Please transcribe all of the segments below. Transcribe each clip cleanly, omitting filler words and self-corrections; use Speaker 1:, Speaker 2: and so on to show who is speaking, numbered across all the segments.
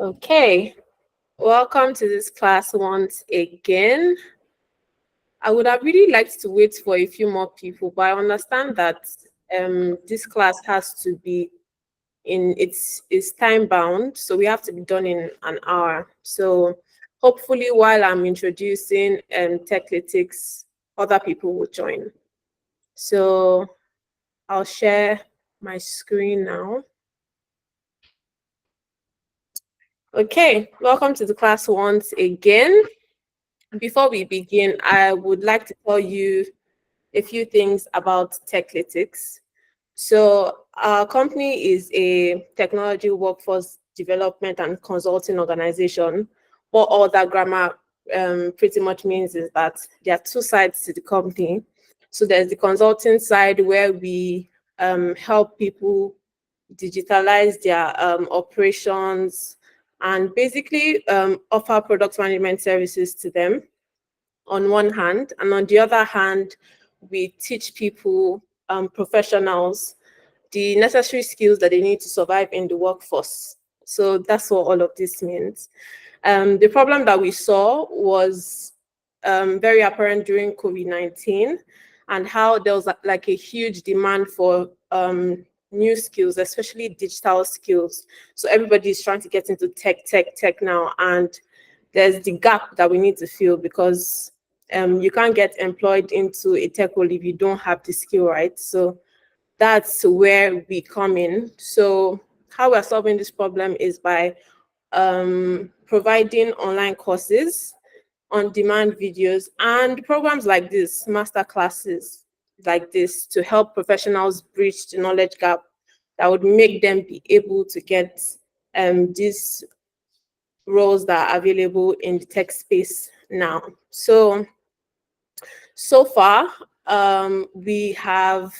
Speaker 1: Okay, welcome to this class once again. I would have really liked to wait for a few more people, but I understand that this class has to be it's time bound, so we have to be done in an hour. So hopefully while I'm introducing Techletics, other people will join. So I'll share my screen now. Okay, welcome to the class once again. Before we begin, I would like to tell you a few things about Techletics. So our company is a technology workforce development and consulting organization. What all that grammar pretty much means is that there are two sides to the company. So there's the consulting side where we help people digitalize their operations and basically offer product management services to them on one hand, and on the other hand, we teach people, professionals, the necessary skills that they need to survive in the workforce. So that's what all of this means. The problem that we saw was very apparent during COVID-19 and how there was like a huge demand for new skills, especially digital skills. So everybody is trying to get into tech now, and there's the gap that we need to fill because you can't get employed into a tech role if you don't have the skill, right? So that's where we come in. So how we're solving this problem is by providing online courses, on-demand videos, and programs like this, master classes like this, to help professionals bridge the knowledge gap that would make them be able to get these roles that are available in the tech space now. So far, we have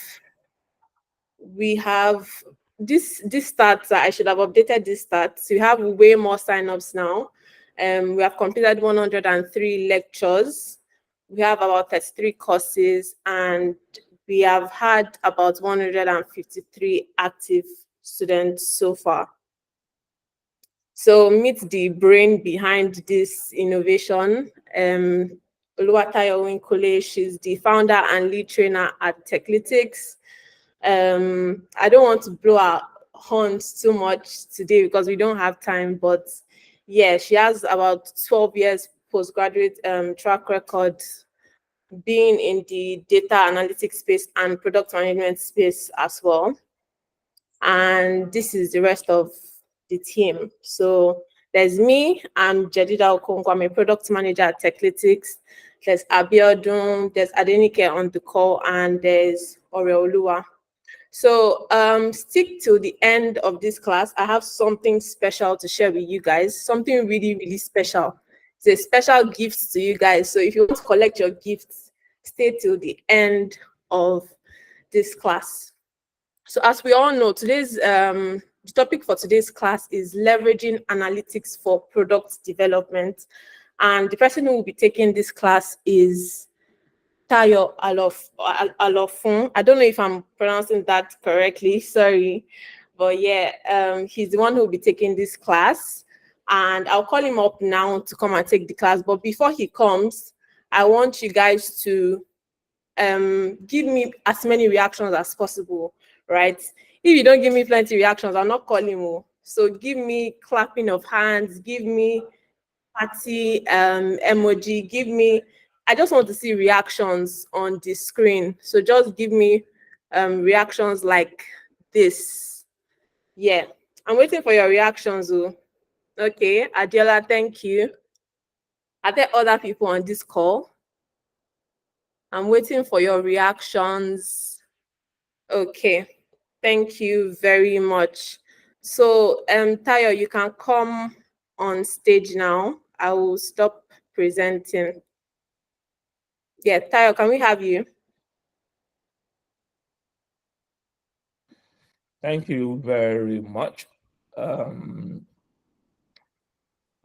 Speaker 1: this stats. I should have updated this stats. We have way more signups now. We have completed 103 lectures. We have about 33 courses, and we have had about 153 active students so far. So meet the brain behind this innovation. Oluwatayo Alofun, she's the founder and lead trainer at Techletics. I don't want to blow our horns too much today because we don't have time, but yeah, she has about 12 years postgraduate track record being in the data analytics space and product management space as well. And this is the rest of the team. So there's me, I'm Jedida Okonkwo, I'm a product manager at Techletics. There's Abiodun, there's Adenike on the call, and there's Oreoluwa. So stick to the end of this class. I have something special to share with you guys, something really, really special. It's a special gift to you guys. So if you want to collect your gifts, stay till the end of this class. So as we all know, today's the topic for today's class is leveraging analytics for product development. And the person who will be taking this class is Tayo Alofun. I don't know if I'm pronouncing that correctly, sorry. But yeah, he's the one who will be taking this class. And I'll call him up now to come and take the class. But before he comes, I want you guys to give me as many reactions as possible, right? If you don't give me plenty reactions, I'll not call him. So give me clapping of hands, give me party emoji, give me, I just want to see reactions on the screen. So just give me reactions like this. Yeah, I'm waiting for your reactions. Okay, Adela, thank you. Are there other people on this call? I'm waiting for your reactions. Okay, thank you very much. So Tayo, you can come on stage now. I will stop presenting. Yeah, Tayo, can we have you?
Speaker 2: Thank you very much.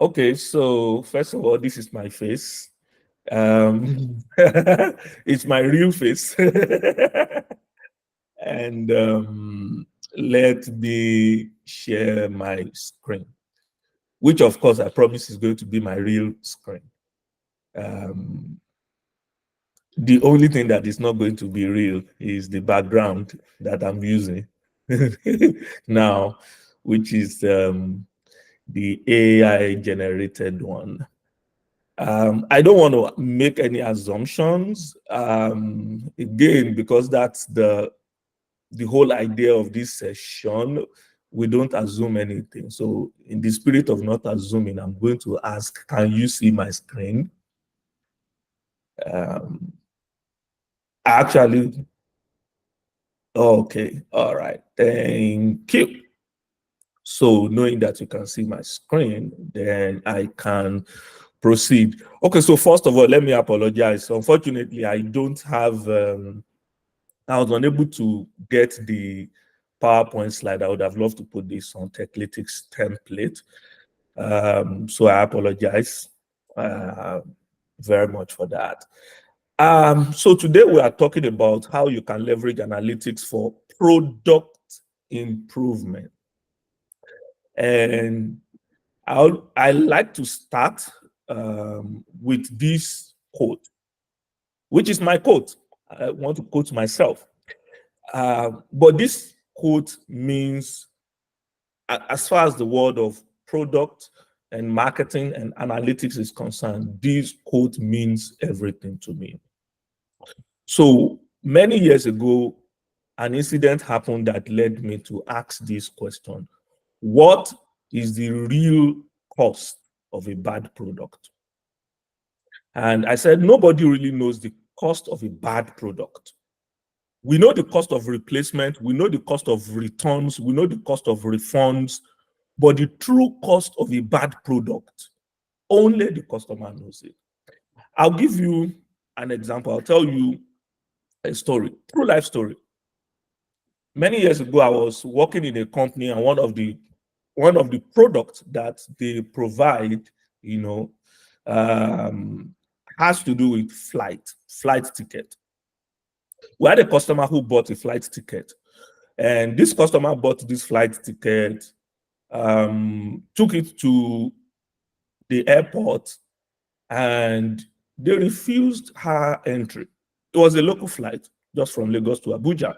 Speaker 2: Okay, so first of all, this is my face. It's my real face. And let me share my screen. which of course I promise is going to be my real screen. The only thing that is not going to be real is the background that I'm using now, which is the AI generated one. I don't want to make any assumptions, again, because that's the whole idea of this session. We don't assume anything. So in the spirit of not assuming, I'm going to ask, can you see my screen? Actually, okay, all right, thank you. So knowing that you can see my screen, then I can proceed. Okay, so first of all, let me apologize. Unfortunately, I don't have, I was unable to get the PowerPoint slide. I would have loved to put this on Techlytics template. So I apologize very much for that. So today we are talking about how you can leverage analytics for product improvement. And I like to start with this quote, which is my quote. I want to quote myself. But this quote means, as far as the world of product and marketing and analytics is concerned, this quote means everything to me. So many years ago, an incident happened that led me to ask this question: what is the real cost of a bad product? And I said, nobody really knows the cost of a bad product. We know the cost of replacement, we know the cost of returns, we know the cost of refunds, but the true cost of a bad product, only the customer knows it. I'll give you an example. I'll tell you a story, true life story. Many years ago, I was working in a company, and one of the products that they provide, has to do with flight ticket. We had a customer who bought a flight ticket, and this customer bought this flight ticket, took it to the airport, and they refused her entry. It was a local flight just from Lagos to Abuja.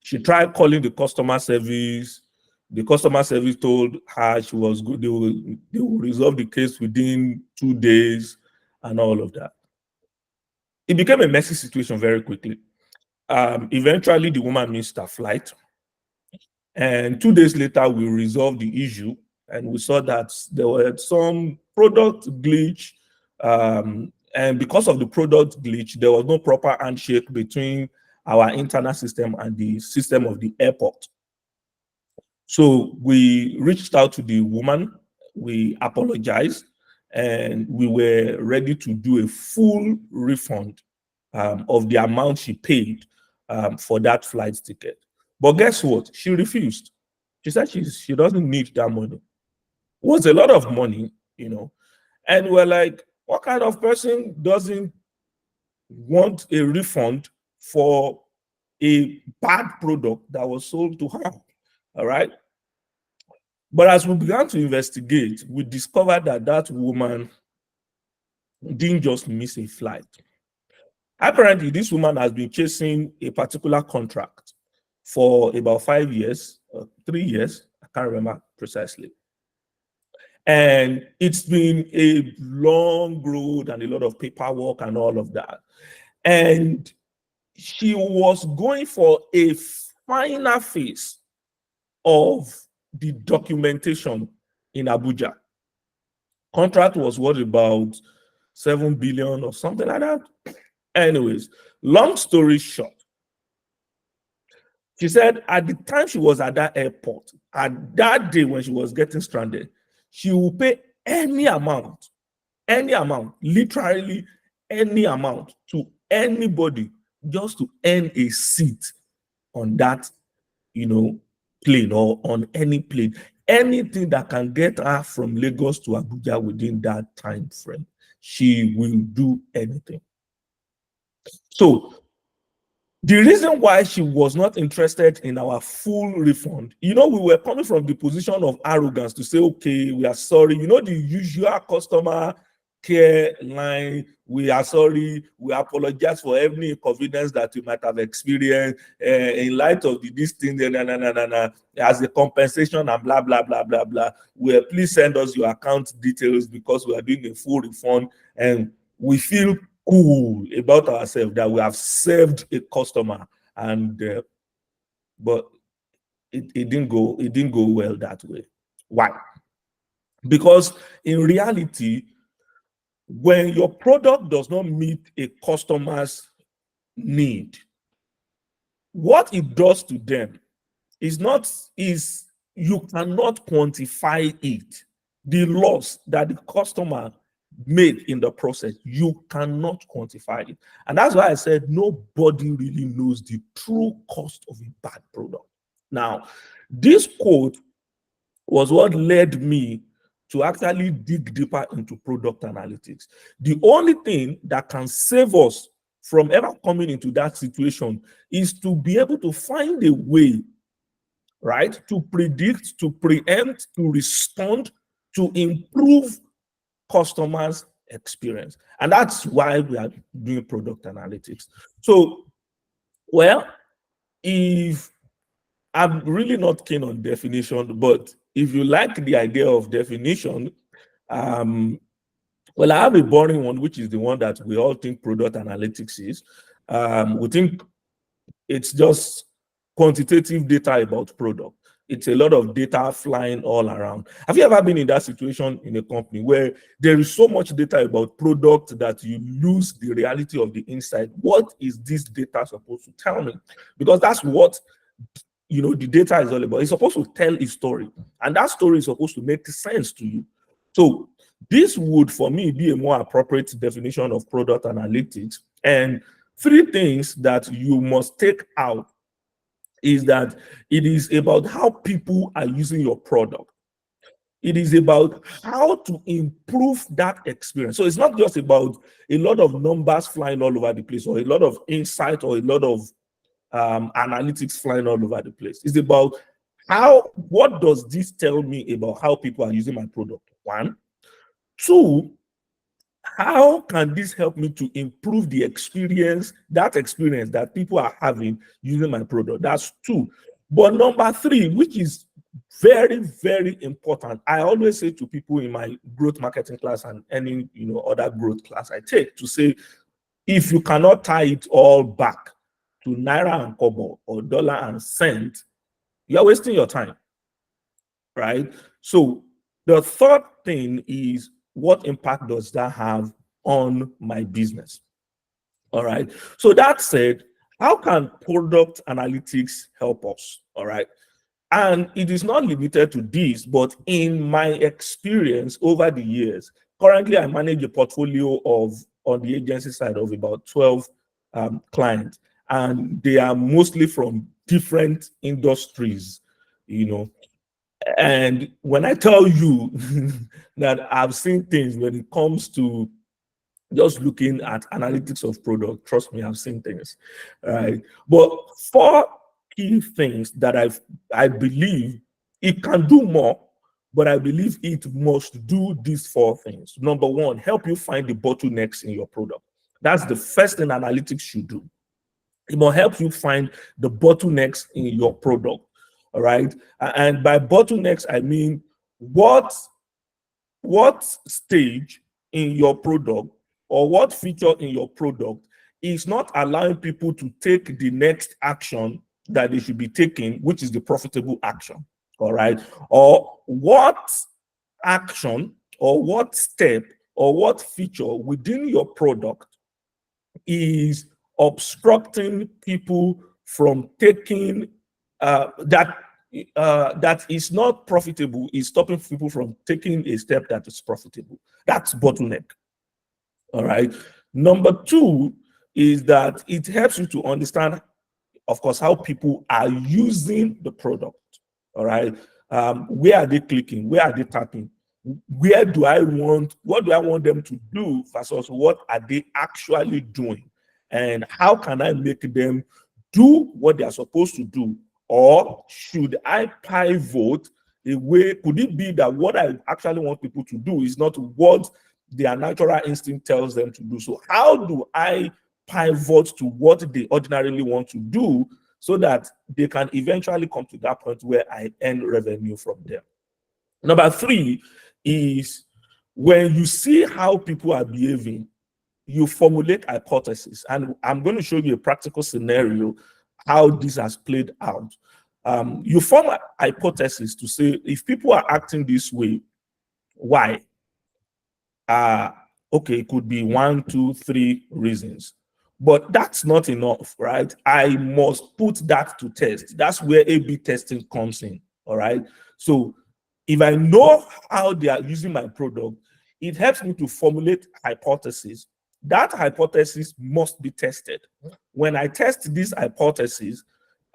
Speaker 2: She tried calling the customer service. The customer service told her she was good. They will resolve the case within 2 days and all of that. It became a messy situation very quickly. Eventually, the woman missed her flight. And 2 days later, we resolved the issue. And we saw that there were some product glitch. And because of the product glitch, there was no proper handshake between our internal system and the system of the airport. So we reached out to the woman, we apologized, and we were ready to do a full refund of the amount she paid for that flight ticket. But guess what? She refused. She said she doesn't need that money. It was a lot of money, And we're like, what kind of person doesn't want a refund for a bad product that was sold to her? All right. But as we began to investigate, we discovered that that woman didn't just miss a flight. Apparently, this woman has been chasing a particular contract for about 5 years, 3 years, I can't remember precisely. And it's been a long road and a lot of paperwork and all of that. And she was going for a final phase of the documentation in Abuja. Contract was worth about 7 billion or something like that. Anyways, long story short, she said at the time she was at that airport, at that day when she was getting stranded, she will pay any amount, literally any amount to anybody just to earn a seat on that, plane or on any plane. Anything that can get her from Lagos to Abuja within that time frame, she will do anything. So The reason why she was not interested in our full refund, we were coming from the position of arrogance to say, okay, we are sorry. The usual customer care line, we are sorry, we apologize for any inconvenience that you might have experienced in light of this thing, as a compensation and blah, blah, blah, blah, blah. Please send us your account details because we are doing a full refund, and we feel cool about ourselves that we have served a customer, and but it didn't go well that way. Why? Because in reality, when your product does not meet a customer's need, what it does to them is you cannot quantify it. The loss that the customer made in the process, you cannot quantify it. And that's why I said nobody really knows the true cost of a bad product. Now, this quote was what led me to actually dig deeper into product analytics. The only thing that can save us from ever coming into that situation is to be able to find a way, right, to predict, to preempt, to respond, to improve customers' experience. And that's why we are doing product analytics. So, well, if I'm really not keen on definition, but if you like the idea of definition, well, I have a boring one, which is the one that we all think product analytics is. We think it's just quantitative data about product. It's a lot of data flying all around. Have you ever been in that situation in a company where there is so much data about product that you lose the reality of the inside? What is this data supposed to tell me? Because that's what the data is all about. It's supposed to tell a story, and that story is supposed to make sense to you. So this would, for me, be a more appropriate definition of product analytics. And 3 things that you must take out is that it is about how people are using your product. It is about how to improve that experience. So it's not just about a lot of numbers flying all over the place, or a lot of insight, or a lot of analytics flying all over the place. It's about what does this tell me about how people are using my product? 1. 2, how can this help me to improve the experience that people are having using my product? That's 2. But number 3, which is very, very important, I always say to people in my growth marketing class and any other growth class I take, to say, if you cannot tie it all back to naira and kobo or dollar and cent, you're wasting your time, right? So the third thing is, what impact does that have on my business? All right. So that said, how can product analytics help us? All right. And it is not limited to this, but in my experience over the years, currently I manage a portfolio on the agency side, of about 12 clients, and they are mostly from different industries, And when I tell you that I've seen things when it comes to just looking at analytics of product, trust me, I've seen things, right? But 4 key things that I believe it can do more, but I believe it must do these 4 things. Number 1, help you find the bottlenecks in your product. That's the first thing analytics should do. It will help you find the bottlenecks in your product. All right. And by bottlenecks, I mean what stage in your product, or what feature in your product is not allowing people to take the next action that they should be taking, which is the profitable action. All right. Or what action, or what step, or what feature within your product is obstructing people from taking that is not profitable, is stopping people from taking a step that is profitable. That's bottleneck. All right. Number 2 is that it helps you to understand, of course, how people are using the product. All right. Where are they clicking? Where are they tapping? What do I want them to do versus what are they actually doing? And how can I make them do what they are supposed to do, or should I pivot away? Could it be that what I actually want people to do is not what their natural instinct tells them to do? So how do I pivot to what they ordinarily want to do so that they can eventually come to that point where I earn revenue from them? Number three is when you see how people are behaving, you formulate hypotheses. And I'm going to show you a practical scenario how this has played out. You form a hypothesis to say, if people are acting this way, why? Okay, it could be 1, 2, 3 reasons. But that's not enough, right? I must put that to test. That's where A/B testing comes in, all right? So if I know how they are using my product, it helps me to formulate hypotheses. That hypothesis must be tested. When I test this hypothesis,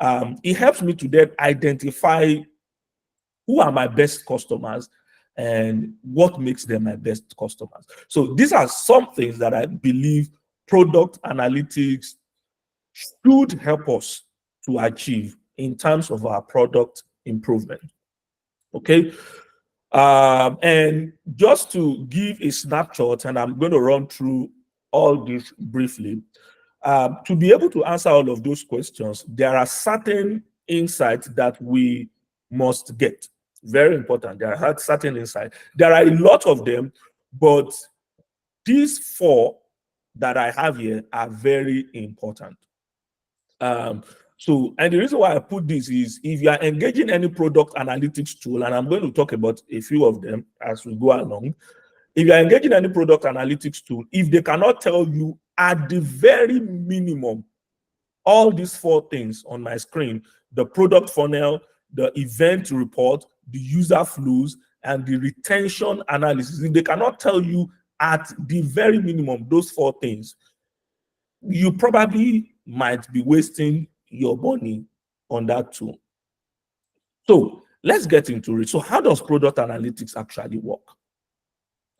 Speaker 2: it helps me to then identify who are my best customers and what makes them my best customers. So these are some things that I believe product analytics should help us to achieve in terms of our product improvement. Okay. And just to give a snapshot, and I'm going to run through all this briefly, to be able to answer all of those questions, there are certain insights that we must get. Very important. There are certain insights. There are a lot of them, but these 4 that I have here are very important. So, and the reason why I put this is if you are engaging any product analytics tool, and I'm going to talk about a few of them as we go along. If you are engaging any product analytics tool, if they cannot tell you at the very minimum, all these 4 things on my screen, the product funnel, the event report, the user flows, and the retention analysis, if they cannot tell you at the very minimum those 4 things, you probably might be wasting your money on that tool. So let's get into it. So how does product analytics actually work?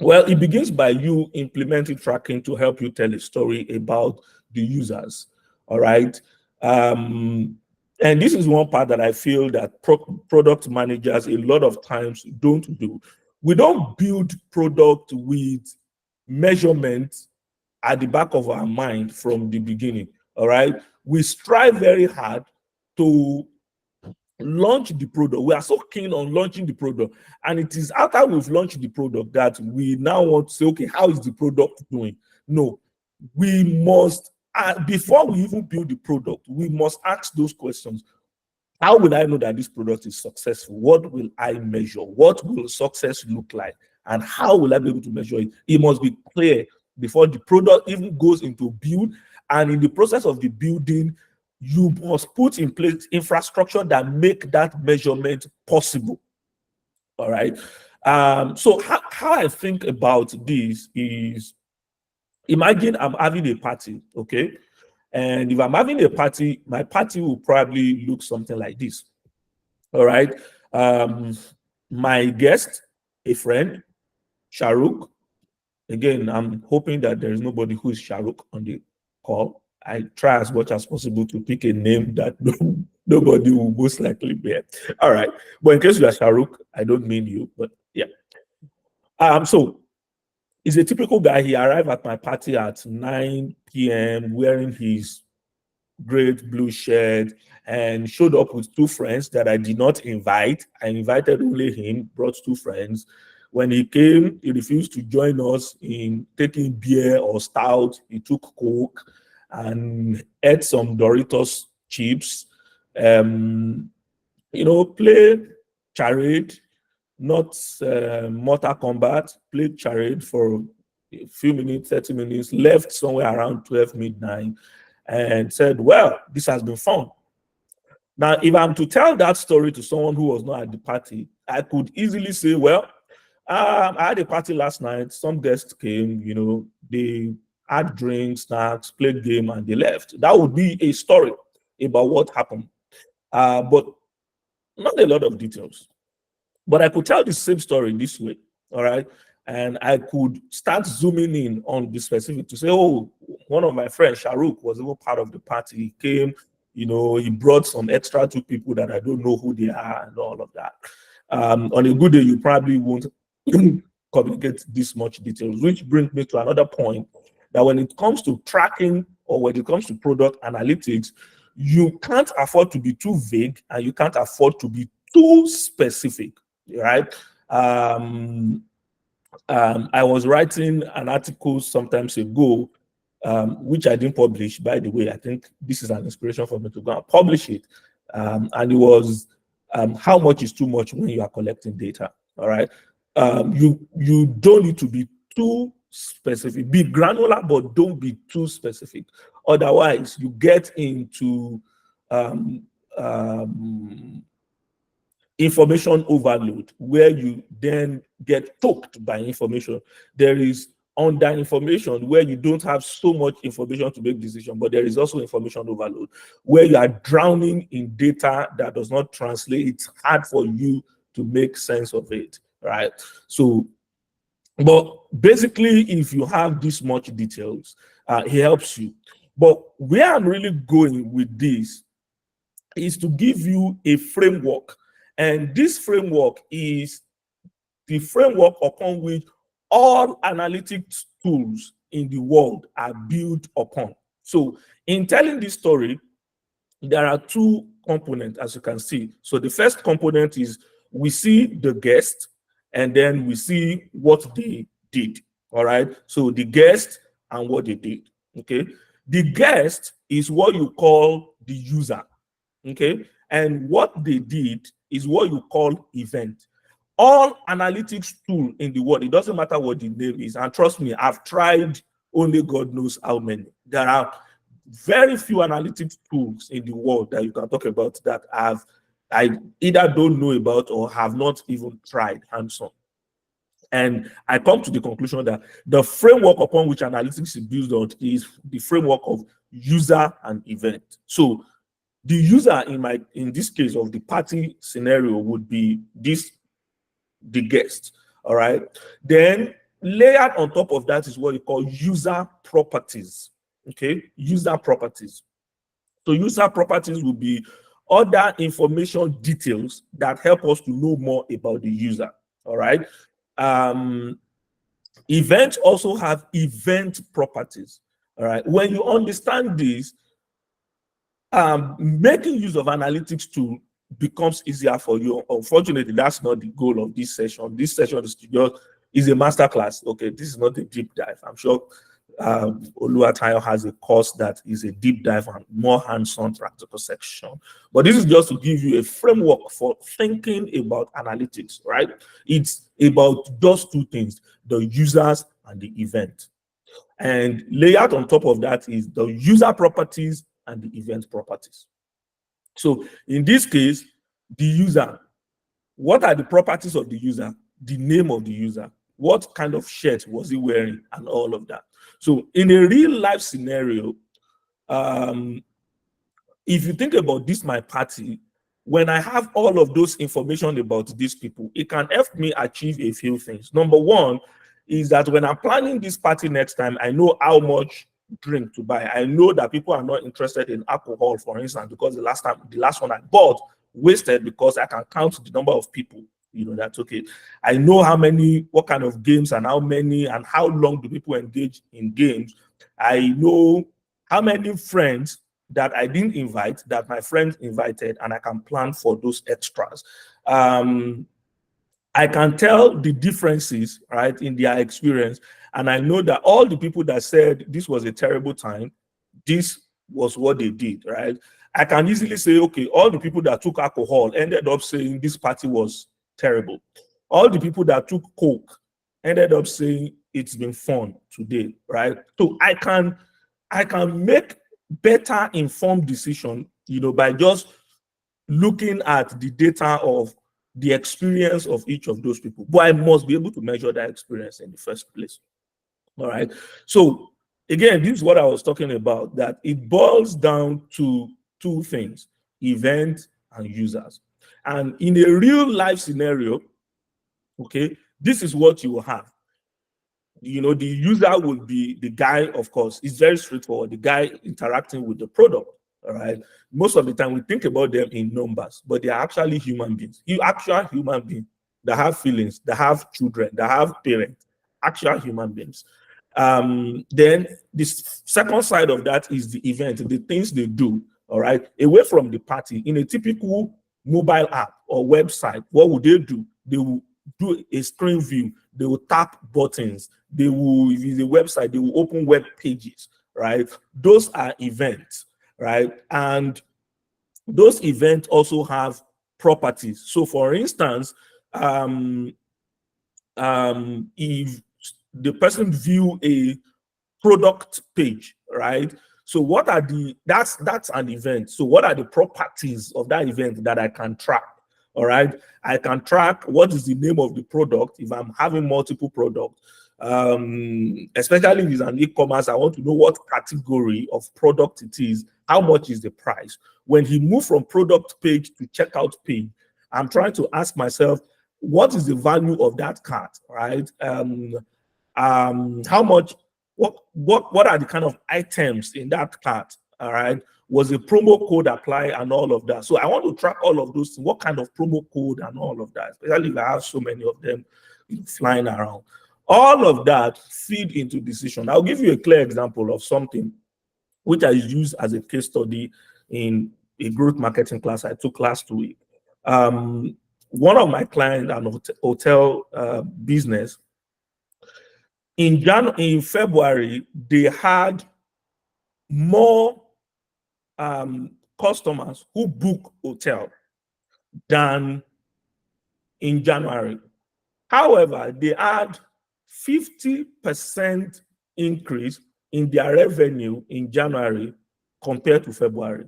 Speaker 2: Well, it begins by you implementing tracking to help you tell a story about the users. All right. And this is one part that I feel that product managers a lot of times don't do. We don't build product with measurements at the back of our mind from the beginning. All right. We strive very hard to launch the product. We are so keen on launching the product, and it is after we've launched the product that we now want to say, okay, how is the product doing? No, we must, before we even build the product, we must ask those questions. How will I know that this product is successful? What will I measure? What will success look like? And how will I be able to measure it? It must be clear before the product even goes into build. And in the process of the building, you must put in place infrastructure that make that measurement possible. All right. So how I think about this is, imagine I'm having a party, okay? And if I'm having a party, my party will probably look something like this. All right. My guest, a friend, Shahrukh. Again, I'm hoping that there is nobody who is Shahrukh on the call. I try as much as possible to pick a name that nobody will most likely bear. All right. But in case you are Shahrukh, I don't mean you, but yeah. So he's a typical guy. He arrived at my party at 9 p.m. wearing his great blue shirt and showed up with 2 friends that I did not invite. I invited only him, brought 2 friends. When he came, he refused to join us in taking beer or stout. He took Coke and ate some Doritos chips. Play charade, not Mortal Kombat, played charade for a few minutes, 30 minutes, left somewhere around 12 midnight and said, well, this has been fun. Now, if I'm to tell that story to someone who was not at the party, I could easily say, well, I had a party last night. Some guests came, they had drinks, snacks, played game, and they left. That would be a story about what happened. But not a lot of details. But I could tell the same story this way, all right? And I could start zooming in on the specific to say, oh, one of my friends, Shahrukh, was even part of the party. He came, he brought some extra two people that I don't know who they are and all of that. On a good day, you probably won't communicate this much details, which brings me to another point, that when it comes to tracking or when it comes to product analytics, you can't afford to be too vague and you can't afford to be too specific, right? I was writing an article sometimes ago, which I didn't publish, by the way. I think this is an inspiration for me to go and publish it. And it was how much is too much when you are collecting data. All right. You don't need to be too specific. Be granular, but don't be too specific. Otherwise, you get into information overload, where you then get choked by information. There is under information where you don't have so much information to make decisions, but there is also information overload where you are drowning in data that does not translate. It's hard for you to make sense of it, right? So, but basically, if you have this much details, it helps you. But where I'm really going with this is to give you a framework. And this framework is the framework upon which all analytics tools in the world are built upon. So in telling this story, there are two components, as you can see. So the first component is we see the guest, and then we see what they did. All right. So the guest and what they did. Okay. The guest is what you call the user. Okay. And what they did is what you call event. All analytics tool in the world, it doesn't matter what the name is. And trust me, I've tried only God knows how many. There are very few analytics tools in the world that you can talk about that I either don't know about or have not even tried hands-on. And I come to the conclusion that the framework upon which analytics is built on is the framework of user and event. So the user in this case of the party scenario would be the guest. All right. Then layered on top of that is what you call user properties. Okay, user properties. So user properties will be other information details that help us to know more about the user. All right. Events also have event properties. All right. When you understand this, making use of analytics tool becomes easier for you. Unfortunately, that's not the goal of this session. This session is a masterclass. Okay, this is not a deep dive. I'm sure Oluwatayo has a course that is a deep dive and more hands-on practical section. But this is just to give you a framework for thinking about analytics, right? It's about those two things, the users and the event. And layered on top of that is the user properties and the event properties. So in this case, the user, what are the properties of the user? The name of the user, what kind of shirt was he wearing, and all of that. So in a real life scenario, if you think about this, my party, when I have all of those information about these people, it can help me achieve a few things. Number one is that when I'm planning this party next time, I know how much drink to buy. I know that people are not interested in alcohol, for instance, because the last one I bought wasted, because I can count the number of people. That's okay. I know what kind of games and how many and how long do people engage in games. I know how many friends that I didn't invite that my friends invited, and I can plan for those extras. I can tell the differences, right, in their experience. And I know that all the people that said this was a terrible time, this was what they did, right? I can easily say, okay, all the people that took alcohol ended up saying this party was terrible. All the people that took coke ended up saying it's been fun today, right? So I can make better informed decision, by just looking at the data of the experience of each of those people. But I must be able to measure that experience in the first place. All right. So again, this is what I was talking about, that it boils down to two things, events and users. And in a real life scenario, okay, this is what you will have. The user will be the guy, of course, it's very straightforward, the guy interacting with the product. All right. Most of the time we think about them in numbers, but they are actually human beings. You actual human beings that have feelings, that have children, that have parents, actual human beings. Then this second side of that is the event, the things they do. All right, away from the party. In a typical mobile app or website, what would they do? They will do a screen view. They will tap buttons. They will, if it's a website, they will open web pages. Right, those are events. Right, and those events also have properties. So, for instance, if the person view a product page, right? So what are that's an event. So what are the properties of that event that I can track? All right. I can track what is the name of the product if I'm having multiple products. Especially if it's an e-commerce, I want to know what category of product it is, how much is the price. When he moved from product page to checkout page, I'm trying to ask myself, what is the value of that cart, right? How much, what are the kind of items in that cart, all right? Was a promo code applied and all of that? So I want to track all of those things, what kind of promo code and all of that, especially if I have so many of them flying around. All of that feed into decision. I'll give you a clear example of something which I used as a case study in a growth marketing class I took last week. One of my clients, an hotel business, in February, they had more customers who book hotel than in January. However, they had 50% increase in their revenue in January compared to February.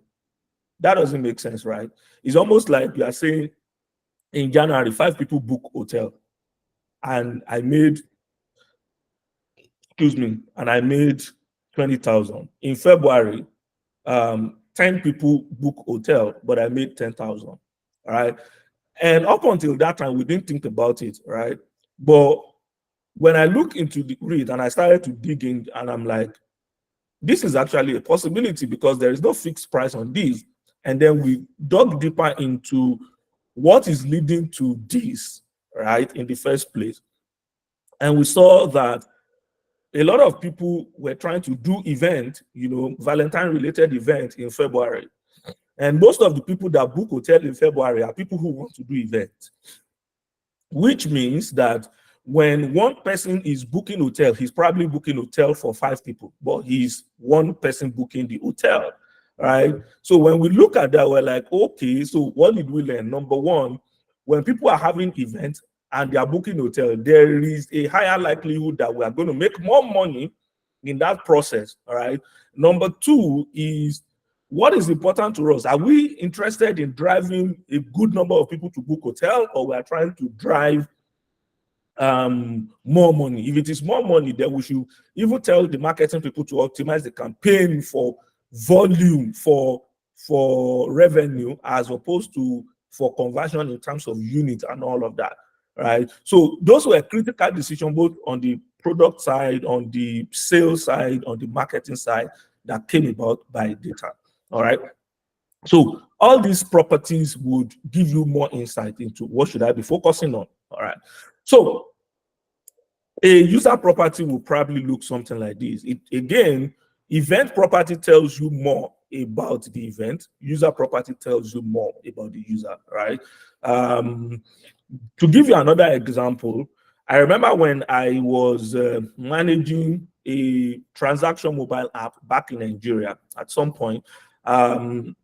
Speaker 2: That doesn't make sense, right? It's almost like you are saying in January, 5 people book hotel and I made, and I made 20,000. In February, 10 people book hotel, but I made 10,000. All right. And up until that time, we didn't think about it, right? But when I look into the read and I started to dig in, and I'm like, this is actually a possibility because there is no fixed price on these. And then we dug deeper into what is leading to this, right, in the first place. And we saw that a lot of people were trying to do event, Valentine related event in February. And most of the people that book hotel in February are people who want to do events, which means that when one person is booking hotel, he's probably booking hotel for 5 people, but he's one person booking the hotel, right? So when we look at that, we're like, okay, so what did we learn? Number one, when people are having events and they are booking hotel, there is a higher likelihood that we are going to make more money in that process, all right? Number two is, what is important to us? Are we interested in driving a good number of people to book hotel, or we are trying to drive more money? If it is more money, then we should even tell the marketing people to optimize the campaign for volume, for revenue, as opposed to for conversion in terms of unit and all of that, right? So those were critical decisions both on the product side, on the sales side, on the marketing side, that came about by data. All right. So all these properties would give you more insight into what should I be focusing on. All right. So a user property will probably look something like this. Again, event property tells you more about the event. User property tells you more about the user, right? To give you another example, I remember when I was managing a transaction mobile app back in Nigeria at some point, I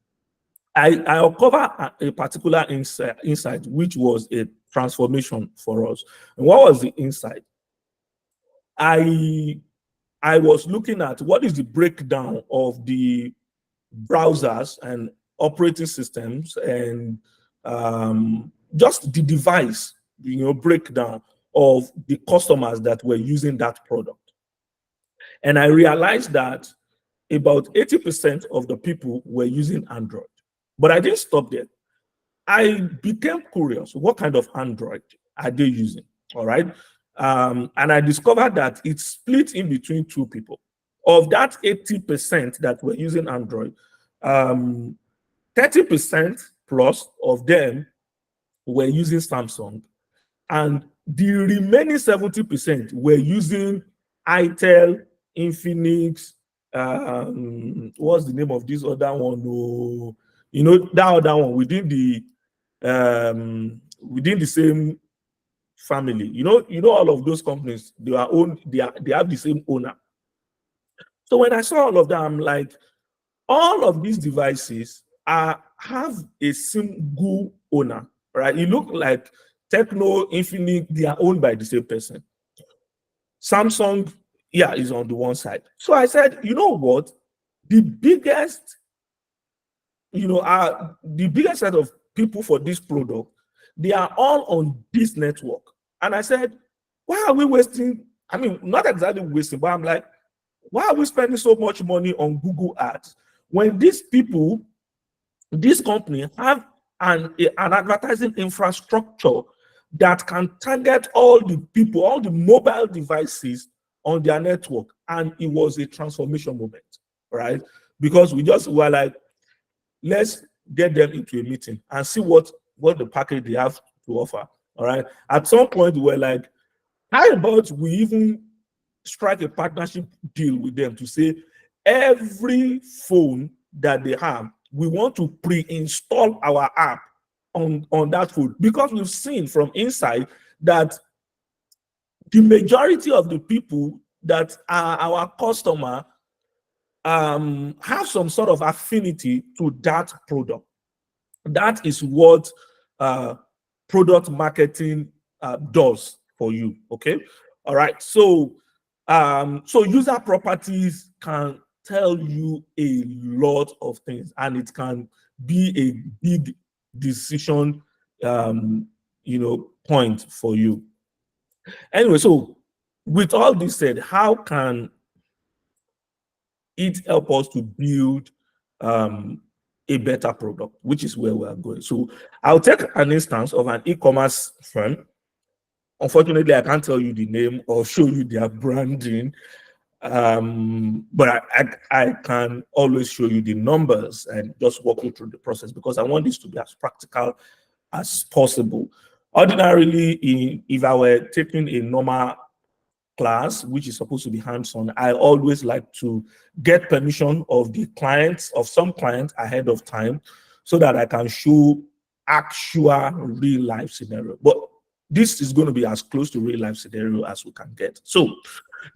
Speaker 2: uncovered a particular insight, which was a transformation for us. And what was the insight? I was looking at what is the breakdown of the browsers and operating systems and just the device, breakdown of the customers that were using that product. And I realized that about 80% of the people were using Android. But I didn't stop there. I became curious. What kind of Android are they using? All right. And I discovered that it's split in between 2 people. Of that 80% that were using Android, 30% plus of them were using Samsung, and the remaining 70% were using Itel, Infinix. What's the name of this other one? Oh, you know, that other one within the same family. You know all of those companies. They have the same owner. So when I saw all of that, I'm like, all of these devices have a single owner, right? It look like Techno, Infinix, they are owned by the same person. Samsung, yeah, is on the one side. So I said, you know what? The biggest, the biggest set of people for this product, they are all on this network. And I said, why are we wasting? I mean, not exactly wasting, but I'm like, why are we spending so much money on Google Ads when these people, this company have an advertising infrastructure that can target all the people, all the mobile devices on their network? And it was a transformation moment, right? Because we were like, let's get them into a meeting and see what the package they have to offer. All right. At some point, we were like, how about we even strike a partnership deal with them to say every phone that they have, we want to pre-install our app on that phone, because we've seen from inside that the majority of the people that are our customer have some sort of affinity to that product. That is what product marketing does for you. Okay. All right. So user properties can tell you a lot of things, and it can be a big decision point for you. Anyway, so with all this said, how can it help us to build a better product, which is where we are going? So I'll take an instance of an e-commerce firm. Unfortunately, I can't tell you the name or show you their branding, but I can always show you the numbers and just walk you through the process, because I want this to be as practical as possible. Ordinarily, if I were taking a normal class, which is supposed to be hands-on, I always like to get permission of some clients ahead of time, so that I can show actual real life scenario. But this is going to be as close to real life scenario as we can get. So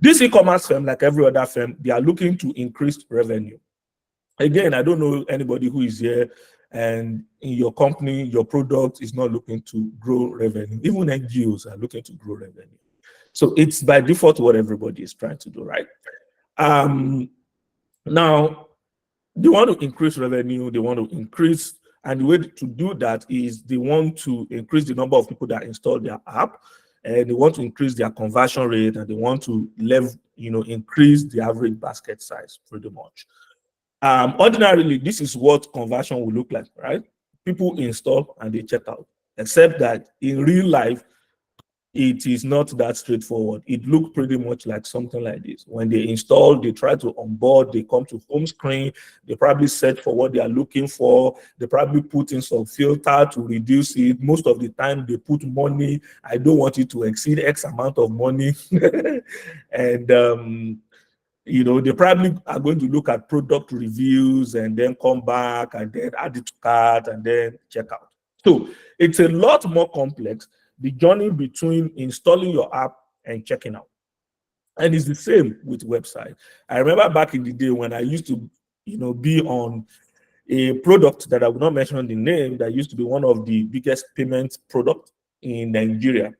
Speaker 2: this e-commerce firm, like every other firm, they are looking to increase revenue. Again, I don't know anybody who is here and in your company, your product is not looking to grow revenue. Even NGOs are looking to grow revenue. So it's by default what everybody is trying to do, right? Now, they want to increase revenue, they want to increase, and the way to do that is they want to increase the number of people that install their app, and they want to increase their conversion rate, and they want to increase the average basket size pretty much. Ordinarily, this is what conversion will look like, right? People install and they check out, except that in real life, it is not that straightforward. It looked pretty much like something like this. When they install, they try to onboard, they come to home screen, they probably search for what they are looking for, they probably put in some filter to reduce it. Most of the time, they put money. I don't want it to exceed X amount of money. And they probably are going to look at product reviews and then come back and then add it to cart and then check out. So it's a lot more complex, the journey between installing your app and checking out. And it's the same with website. I remember back in the day when I used to, be on a product that I will not mention the name, that used to be one of the biggest payment products in Nigeria.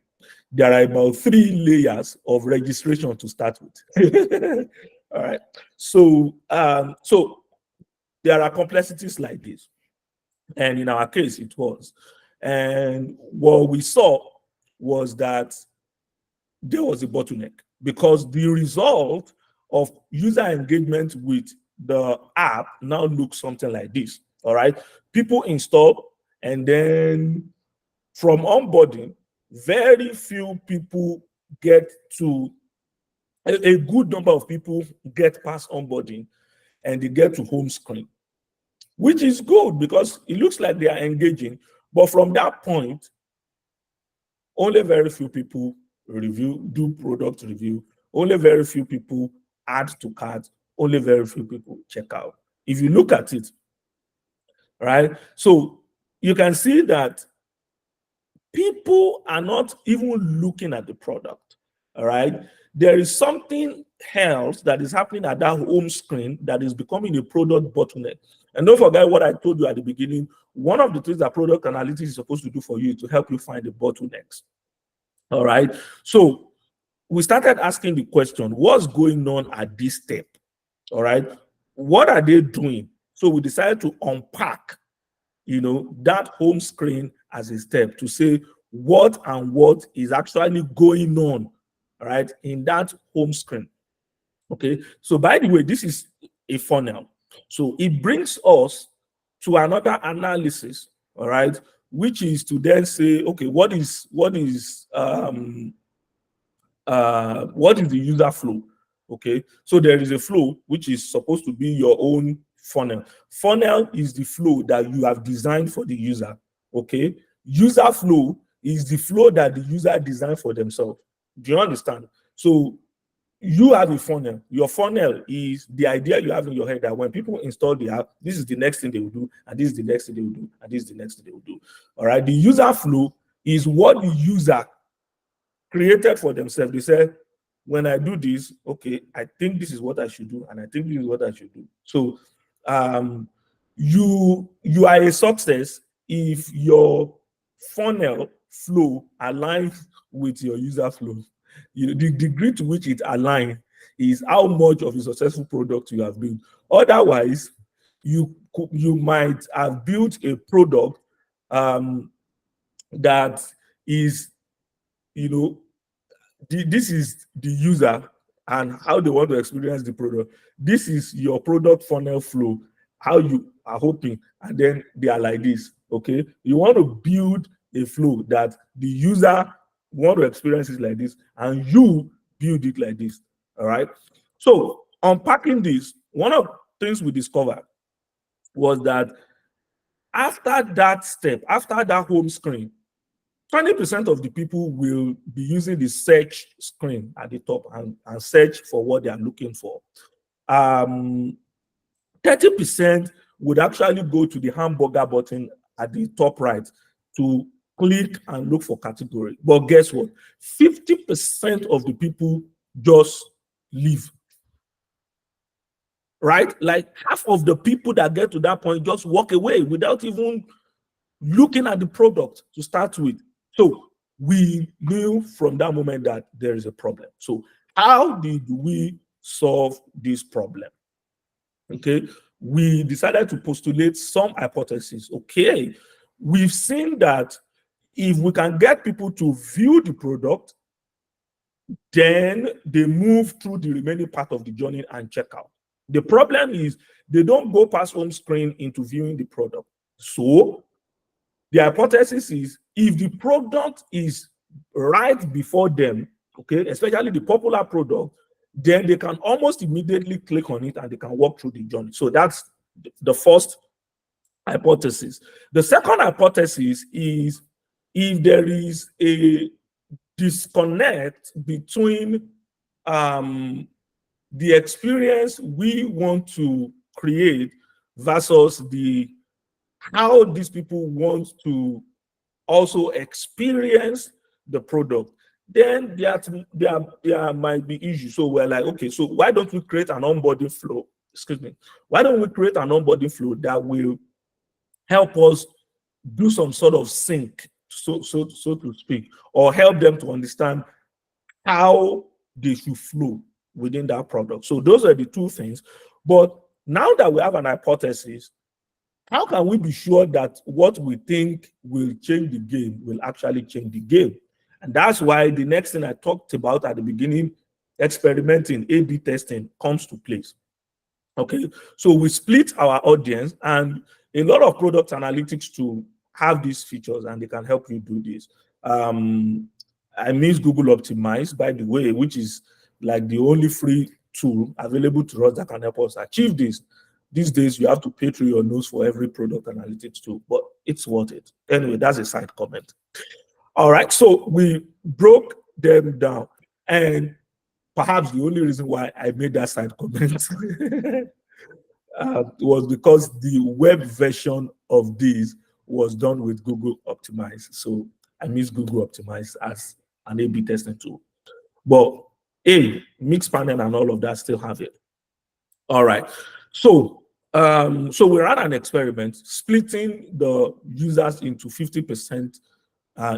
Speaker 2: There are about 3 layers of registration to start with. All right. So there are complexities like this. And in our case, it was. And what we saw was that there was a bottleneck, because the result of user engagement with the app now looks something like this. All right. People install, and then from onboarding, very few people get to, a good number of people get past onboarding and they get to home screen. which is good because it looks like they are engaging. But from that point, only very few people do product review. Only very few people add to cart. Only very few people check out. If you look at it, right? So you can see that people are not even looking at the product, all right? There is something else that is happening at that home screen that is becoming a product bottleneck. And don't forget what I told you at the beginning. One of the things that product analytics is supposed to do for you is to help you find the bottlenecks, all right? So we started asking the question, what's going on at this step, all right? What are they doing? So we decided to unpack that home screen as a step to say what is actually going on, right, in that home screen. Okay, so by the way, this is a funnel. So it brings us to another analysis, all right, which is to then say, okay, what is the user flow? Okay, so there is a flow which is supposed to be your own funnel. Funnel is the flow that you have designed for the user. Okay, user flow is the flow that the user designed for themselves. Do you understand? So you have a funnel. Your funnel is the idea you have in your head that when people install the app, this is the next thing they will do, and this is the next thing they will do, and this is the next thing they will do. All right. The user flow is what the user created for themselves. They say, when I do this, okay, I think this is what I should do, and I think this is what I should do. So you are a success if your funnel flow aligns with your user flow. The degree to which it aligns is how much of a successful product you have built. Otherwise, you might have built a product that is, this is the user and how they want to experience the product. This is your product funnel flow, how you are hoping, and then they are like this. Okay, you want to build a flow that the user want to experience it like this, and you build it like this. All right. So unpacking this, one of the things we discovered was that after that step, after that home screen, 20% of the people will be using the search screen at the top and search for what they are looking for. 30% would actually go to the hamburger button at the top right to click and look for category. But guess what? 50% of the people just leave. Right? Like half of the people that get to that point just walk away without even looking at the product to start with. So we knew from that moment that there is a problem. So how did we solve this problem? Okay, we decided to postulate some hypotheses. Okay, we've seen that if we can get people to view the product, then they move through the remaining part of the journey and check out. The problem is they don't go past home screen into viewing the product. So the hypothesis is if the product is right before them, okay, especially the popular product, then they can almost immediately click on it and they can walk through the journey. So that's the first hypothesis. The second hypothesis is if there is a disconnect between the experience we want to create versus how these people want to also experience the product, then there might be issues. So we're like, okay, so why don't we create an onboarding flow? Excuse me. Why don't we create an onboarding flow that will help us do some sort of sync, so to speak, or help them to understand how they should flow within that product. So those are the two things. But now that we have an hypothesis, how can we be sure that what we think will change the game will actually change the game? And that's why the next thing I talked about at the beginning, experimenting, A/B testing, comes to place. Okay, so we split our audience, and a lot of product analytics to have these features, and they can help you do this. I miss Google Optimize, by the way, which is like the only free tool available to us that can help us achieve this. these days you have to pay through your nose for every product analytics tool, but it's worth it. Anyway, that's a side comment. All right, so we broke them down, and perhaps the only reason why I made that side comment was because the web version of this was done with Google Optimize. So I miss Google Optimize as an A/B testing tool. But mixed panel and all of that still have it. All right. So we ran an experiment splitting the users into 50%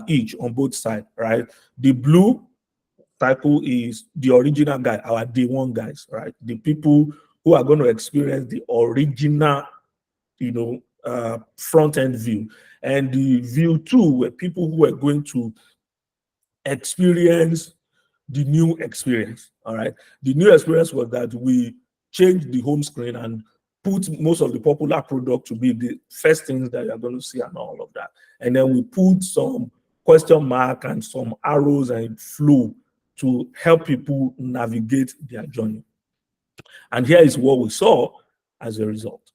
Speaker 2: each on both sides, right? The blue cycle is the original guy, our day one guys, right? The people who are going to experience the original, front end view. And the view two were people who are going to experience the new experience. All right. The new experience was that we changed the home screen and put most of the popular product to be the first things that you're going to see and all of that. And then we put some question mark and some arrows and flow to help people navigate their journey. And here is what we saw as a result.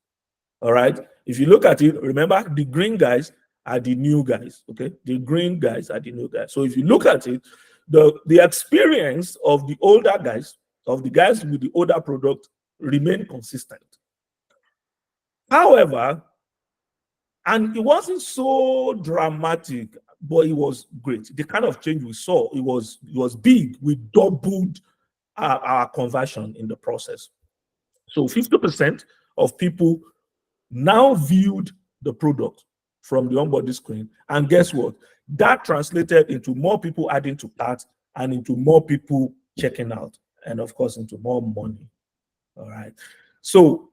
Speaker 2: All right. If you look at it, remember the green guys are the new guys. Okay. The green guys are the new guys. So if you look at it, the experience of the older guys, of the guys with the older product, remain consistent. However, and it wasn't so dramatic, but it was great. The kind of change we saw, it was big. We doubled our conversion in the process. So 50% of people now viewed the product from the onboarding screen. And guess what? That translated into more people adding to cart and into more people checking out, and of course into more money. All right. So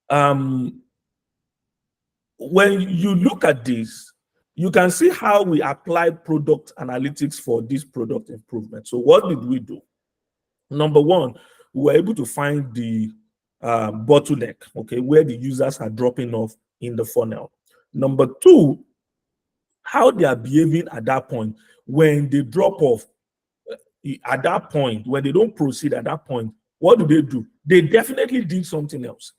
Speaker 2: when you look at this, you can see how we applied product analytics for this product improvement. So what did we do? Number one, we were able to find the bottleneck, okay, where the users are dropping off in the funnel. Number two, how they are behaving at that point. When they drop off, at that point, when they don't proceed at that point, what do? They definitely did something else,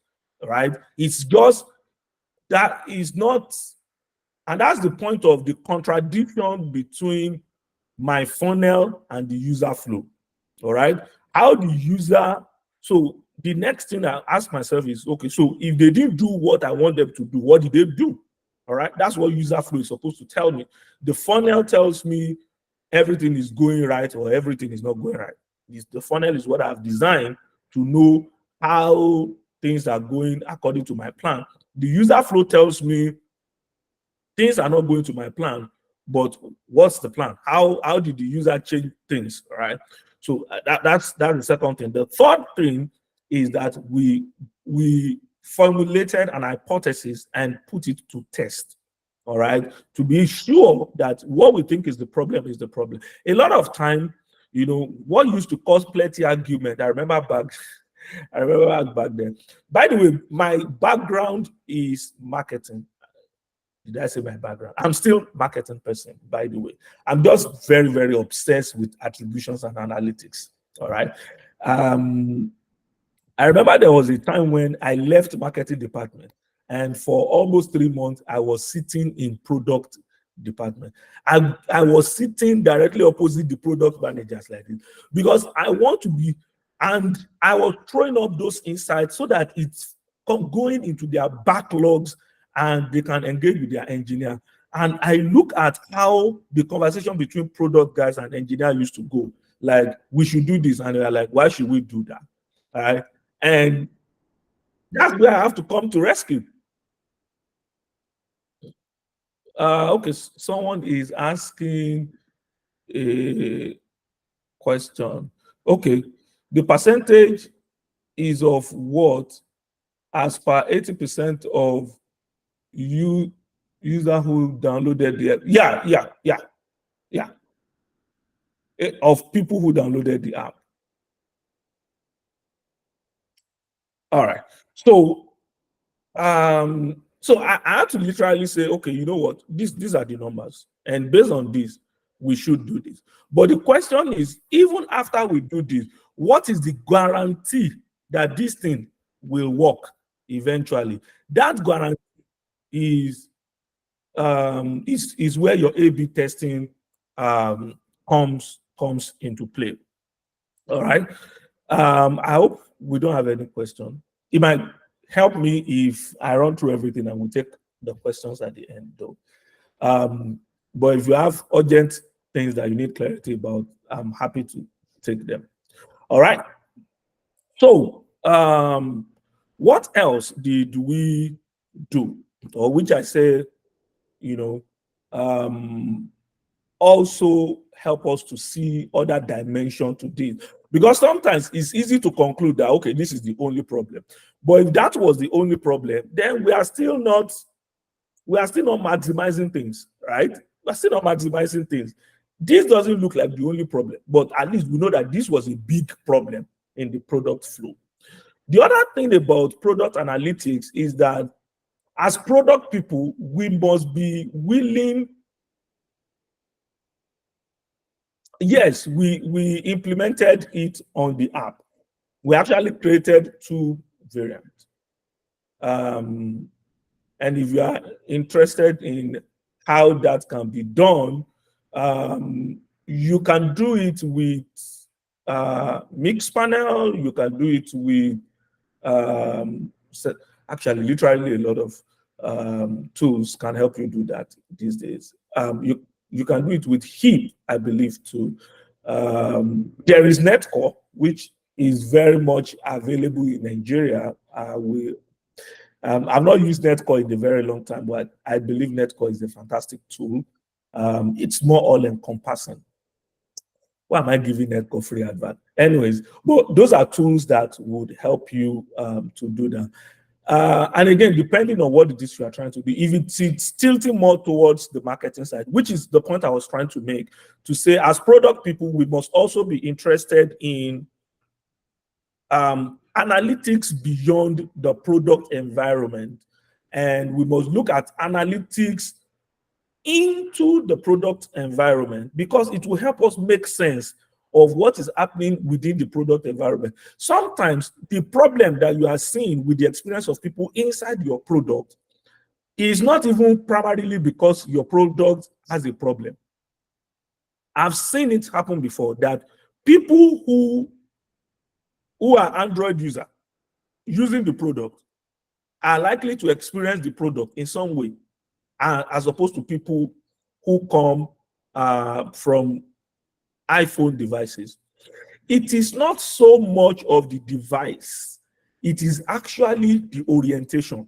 Speaker 2: right? It's just that is not, and that's the point of the contradiction between my funnel and the user flow. All right. How the user, so the next thing I ask myself is, okay, so if they didn't do what I want them to do, what did they do? All right. That's what user flow is supposed to tell me. The funnel tells me everything is going right or everything is not going right. The funnel is what I've designed to know how things are going according to my plan. The user flow tells me things are not going to my plan, but what's the plan? How did the user change things, right? So that's the second thing. The third thing is that we formulated an hypothesis and put it to test, all right, to be sure that what we think is the problem is the problem. A lot of time, what used to cause plenty argument, I remember back then. By the way, my background is marketing. Did I say my background? I'm still marketing person, by the way. I'm just very, very obsessed with attributions and analytics. All right. I remember there was a time when I left marketing department, and for almost 3 months, I was sitting in product department. I was sitting directly opposite the product managers like this because I want to be, and I was throwing up those insights so that it's going into their backlogs and they can engage with their engineer. And I look at how the conversation between product guys and engineer used to go. Like, we should do this. And they're like, why should we do that? All right. And that's where I have to come to rescue. Okay, someone is asking a question. Okay, the percentage is of what as per 80% of you user who downloaded the app. Yeah. Of people who downloaded the app. All right. So I had to literally say, okay, you know what? These are the numbers. And based on this, we should do this. But the question is, even after we do this, what is the guarantee that this thing will work eventually. That guarantee is where your A/B testing comes into play. All right. I hope we don't have any question. It might help me if I run through everything and we'll take the questions at the end, though. But if you have urgent things that you need clarity about, I'm happy to take them. All right. So, what else did we do? Or which I say, also help us to see other dimension to this. Because sometimes it's easy to conclude that, okay, this is the only problem. But if that was the only problem, then we are still not maximizing things, right? We're still not maximizing things. This doesn't look like the only problem, but at least we know that this was a big problem in the product flow. The other thing about product analytics is that as product people, we must be willing. Yes, we implemented it on the app. We actually created 2 variants. And if you are interested in how that can be done, you can do it with Mixpanel. You can do it with actually literally a lot of tools can help you do that these days. You can do it with HIP, I believe, too. There is Netcore, which is very much available in Nigeria. I've not used Netcore in a very long time, but I believe Netcore is a fantastic tool. It's more all-encompassing. Why am I giving Netcore free advert? Anyways, but those are tools that would help you to do that. And again, depending on what it is you are trying to do, if it's tilting more towards the marketing side, which is the point I was trying to make, to say as product people, we must also be interested in analytics beyond the product environment. And we must look at analytics into the product environment because it will help us make sense of what is happening within the product environment. Sometimes the problem that you are seeing with the experience of people inside your product is not even primarily because your product has a problem. I've seen it happen before that people who are Android users using the product are likely to experience the product in some way, as opposed to people who come from iPhone devices. It is not so much of the device, it is actually the orientation.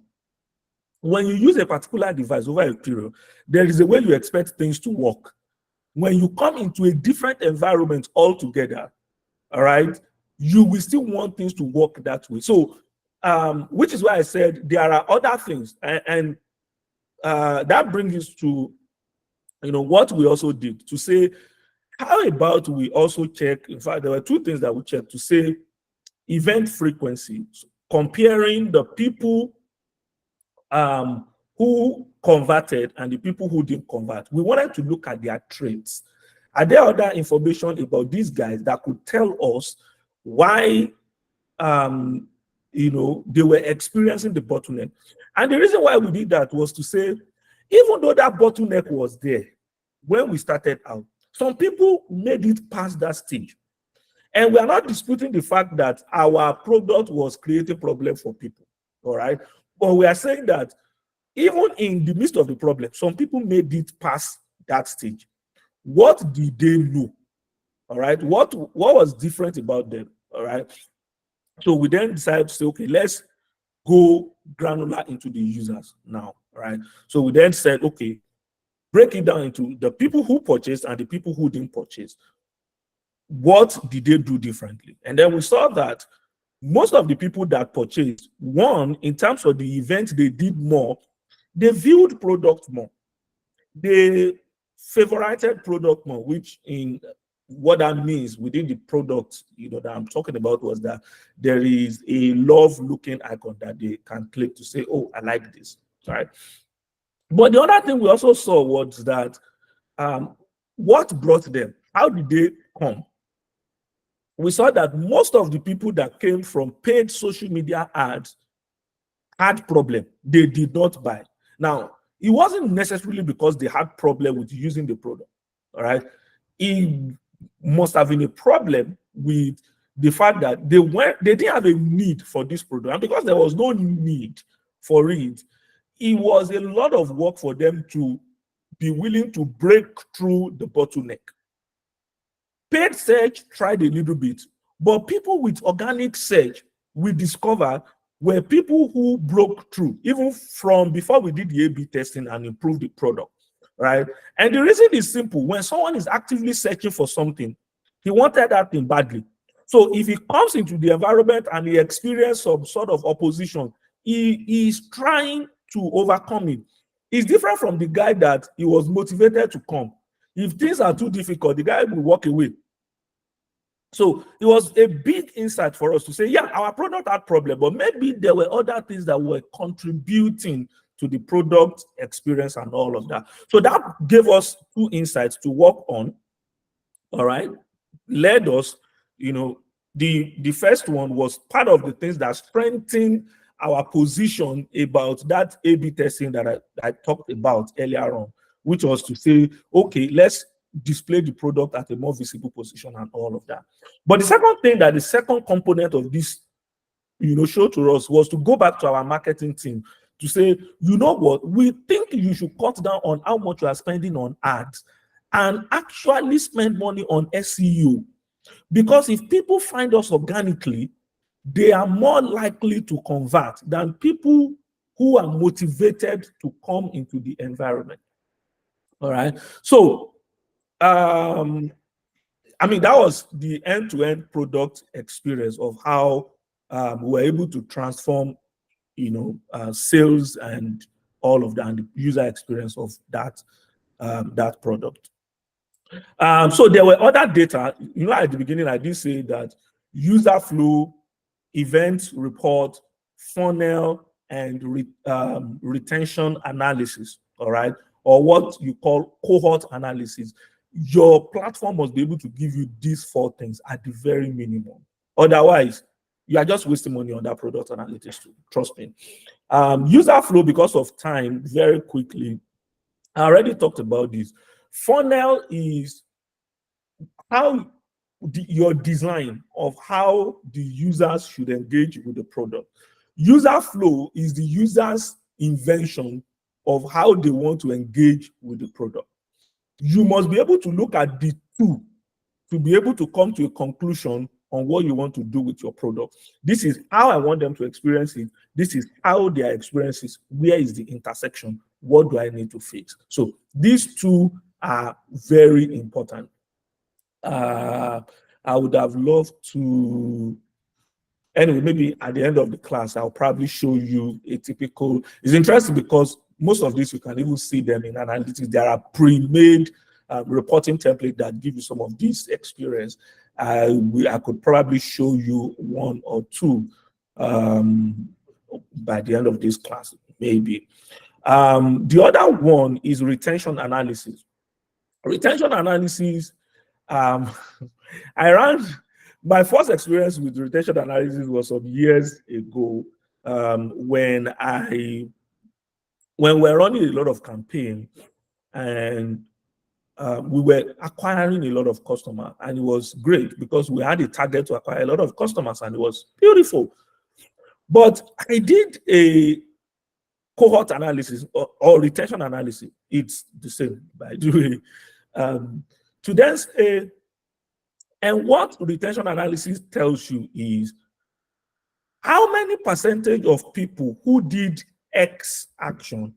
Speaker 2: When you use a particular device over a period, there is a way you expect things to work. When you come into a different environment altogether, all right, you will still want things to work that way. So, which is why I said there are other things, and that brings us to, what we also did to say, how about we also check, in fact, there were 2 things that we checked to say event frequency, comparing the people who converted and the people who didn't convert. We wanted to look at their traits. Are there other information about these guys that could tell us why they were experiencing the bottleneck? And the reason why we did that was to say, even though that bottleneck was there when we started out, some people made it past that stage. And we are not disputing the fact that our product was creating problems for people, all right? But we are saying that even in the midst of the problem, some people made it past that stage. What did they know? All right? What was different about them? All right? So we then decided to say, okay, let's go granular into the users now, right? So we then said, okay, break it down into the people who purchased and the people who didn't purchase. What did they do differently? And then we saw that most of the people that purchased, one, in terms of the event they did more, they viewed product more. They favorited product more, which in what that means within the product, that I'm talking about was that there is a love-looking icon that they can click to say, oh, I like this, right? But the other thing we also saw was that what brought them? How did they come? We saw that most of the people that came from paid social media ads had problem, they did not buy. Now, it wasn't necessarily because they had problem with using the product, all right? It must have been a problem with the fact that they didn't have a need for this product. And because there was no need for it, it was a lot of work for them to be willing to break through the bottleneck. Paid search tried a little bit, but people with organic search, we discovered, were people who broke through, even from before we did the A/B testing and improved the product, right? And the reason is simple. When someone is actively searching for something, he wanted that thing badly. So if he comes into the environment and he experiences some sort of opposition, he is trying to overcome it. It's different from the guy that he was motivated to come. If things are too difficult, the guy will walk away. So it was a big insight for us to say, yeah, our product had problem, but maybe there were other things that were contributing to the product experience and all of that. So that gave us two insights to work on, all right? Led us, the first one was part of the things that strengthened our position about that A/B testing that I talked about earlier on, which was to say, okay, let's display the product at a more visible position and all of that. But the second component of this, show to us was to go back to our marketing team to say, you know what, we think you should cut down on how much you are spending on ads and actually spend money on SEO. Because if people find us organically, they are more likely to convert than people who are motivated to come into the environment. All right. So, that was the end-to-end product experience of how we were able to transform, sales and all of that, and the user experience of that product. So there were other data. At the beginning, I did say that user flow, event report, funnel, and retention analysis, all right, or what you call cohort analysis. Your platform must be able to give you these four things at the very minimum. Otherwise, you are just wasting money on that product analytics too. Trust me. User flow, because of time, very quickly, I already talked about this. Funnel is how your design of how the users should engage with the product. User flow is the user's invention of how they want to engage with the product. You must be able to look at the two to be able to come to a conclusion on what you want to do with your product. This is how I want them to experience it. This is how their experience is. Where is the intersection? What do I need to fix? So these two are very important. I would have loved to, anyway, maybe at the end of the class, I'll probably show you a typical, it's interesting because most of this, you can even see them in analytics. There are pre-made reporting templates that give you some of this experience. I could probably show you one or two by the end of this class, maybe. The other one is retention analysis. Retention analysis, I ran, my first experience with retention analysis was some years ago when we're running a lot of campaign and we were acquiring a lot of customers, and it was great because we had a target to acquire a lot of customers and it was beautiful. But I did a cohort analysis or retention analysis. It's the same, by the way. To then say, and what retention analysis tells you is how many percentage of people who did X action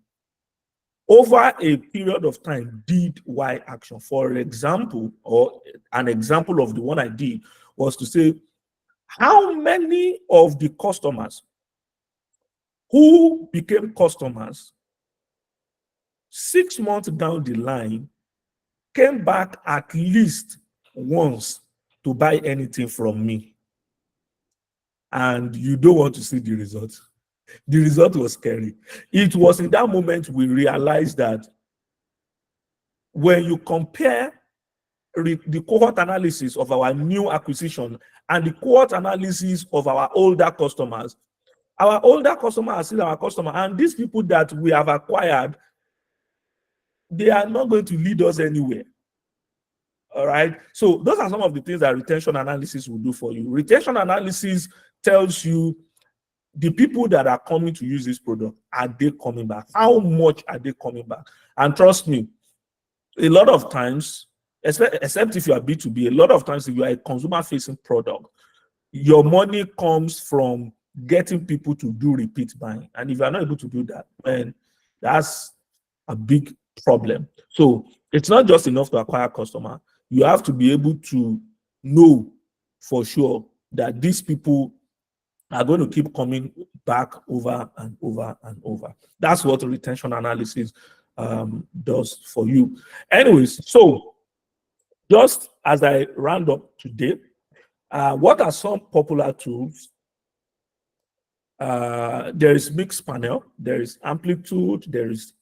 Speaker 2: over a period of time did Y action. For example, or an example of the one I did was to say, how many of the customers who became customers 6 months down the line came back at least once to buy anything from me? And you don't want to see the result. The result was scary. It was in that moment we realized that when you compare the cohort analysis of our new acquisition and the cohort analysis of our older customers, Our older customers are still our customer, and these people that we have acquired, they are not going to lead us anywhere. All right. So those are some of the things that retention analysis will do for you. Retention analysis tells you the people that are coming to use this product, are they coming back? How much are they coming back? And trust me, a lot of times, except if you are B2B, a lot of times if you are a consumer-facing product, your money comes from getting people to do repeat buying. And if you are not able to do that, then that's a big problem. So it's not just enough to acquire a customer. You have to be able to know for sure that these people are going to keep coming back over and over and over. That's what retention analysis does for you. Anyways, so just as I round up today, what are some popular tools? There is Mixpanel, there is Amplitude, there is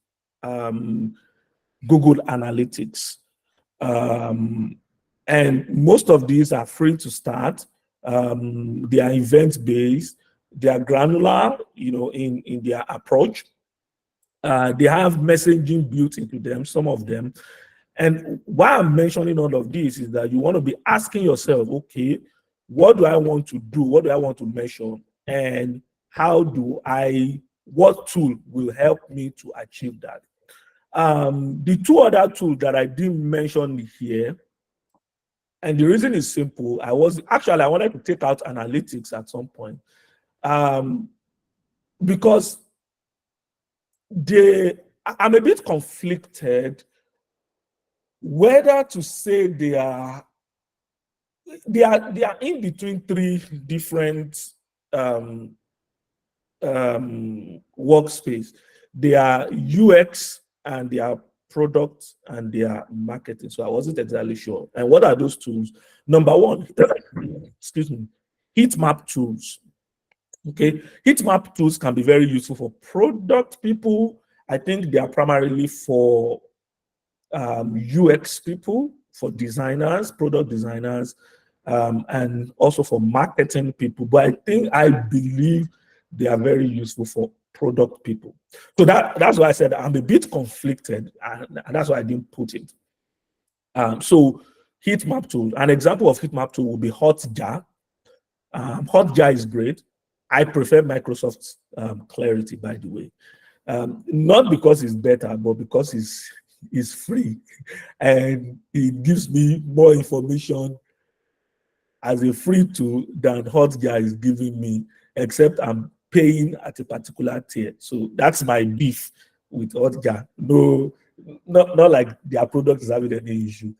Speaker 2: Google Analytics. And most of these are free to start. They are event-based, they are granular, in their approach. They have messaging built into them, some of them. And why I'm mentioning all of this is that you want to be asking yourself, okay, what do I want to do? What do I want to measure? And what tool will help me to achieve that? The two other tools that I didn't mention here, and the reason is simple. I wanted to take out analytics at some point, because I'm a bit conflicted whether to say they are in between three different workspace. They are UX and they are product and they are marketing. So I wasn't exactly sure. And what are those tools? Number one, excuse me, heat map tools. Okay, heat map tools can be very useful for product people. I think they are primarily for UX people, for designers, product designers, and also for marketing people. But I believe they are very useful for product people. So that's why I said I'm a bit conflicted, and that's why I didn't put it. So heat map tool, an example of heat map tool will be Hotjar. Hotjar is great. I prefer Microsoft's Clarity, by the way. Not because it's better, but because it's free and it gives me more information as a free tool than Hotjar is giving me, except I'm paying at a particular tier. So that's my beef with Hotjar. No, not like their product is having any issue.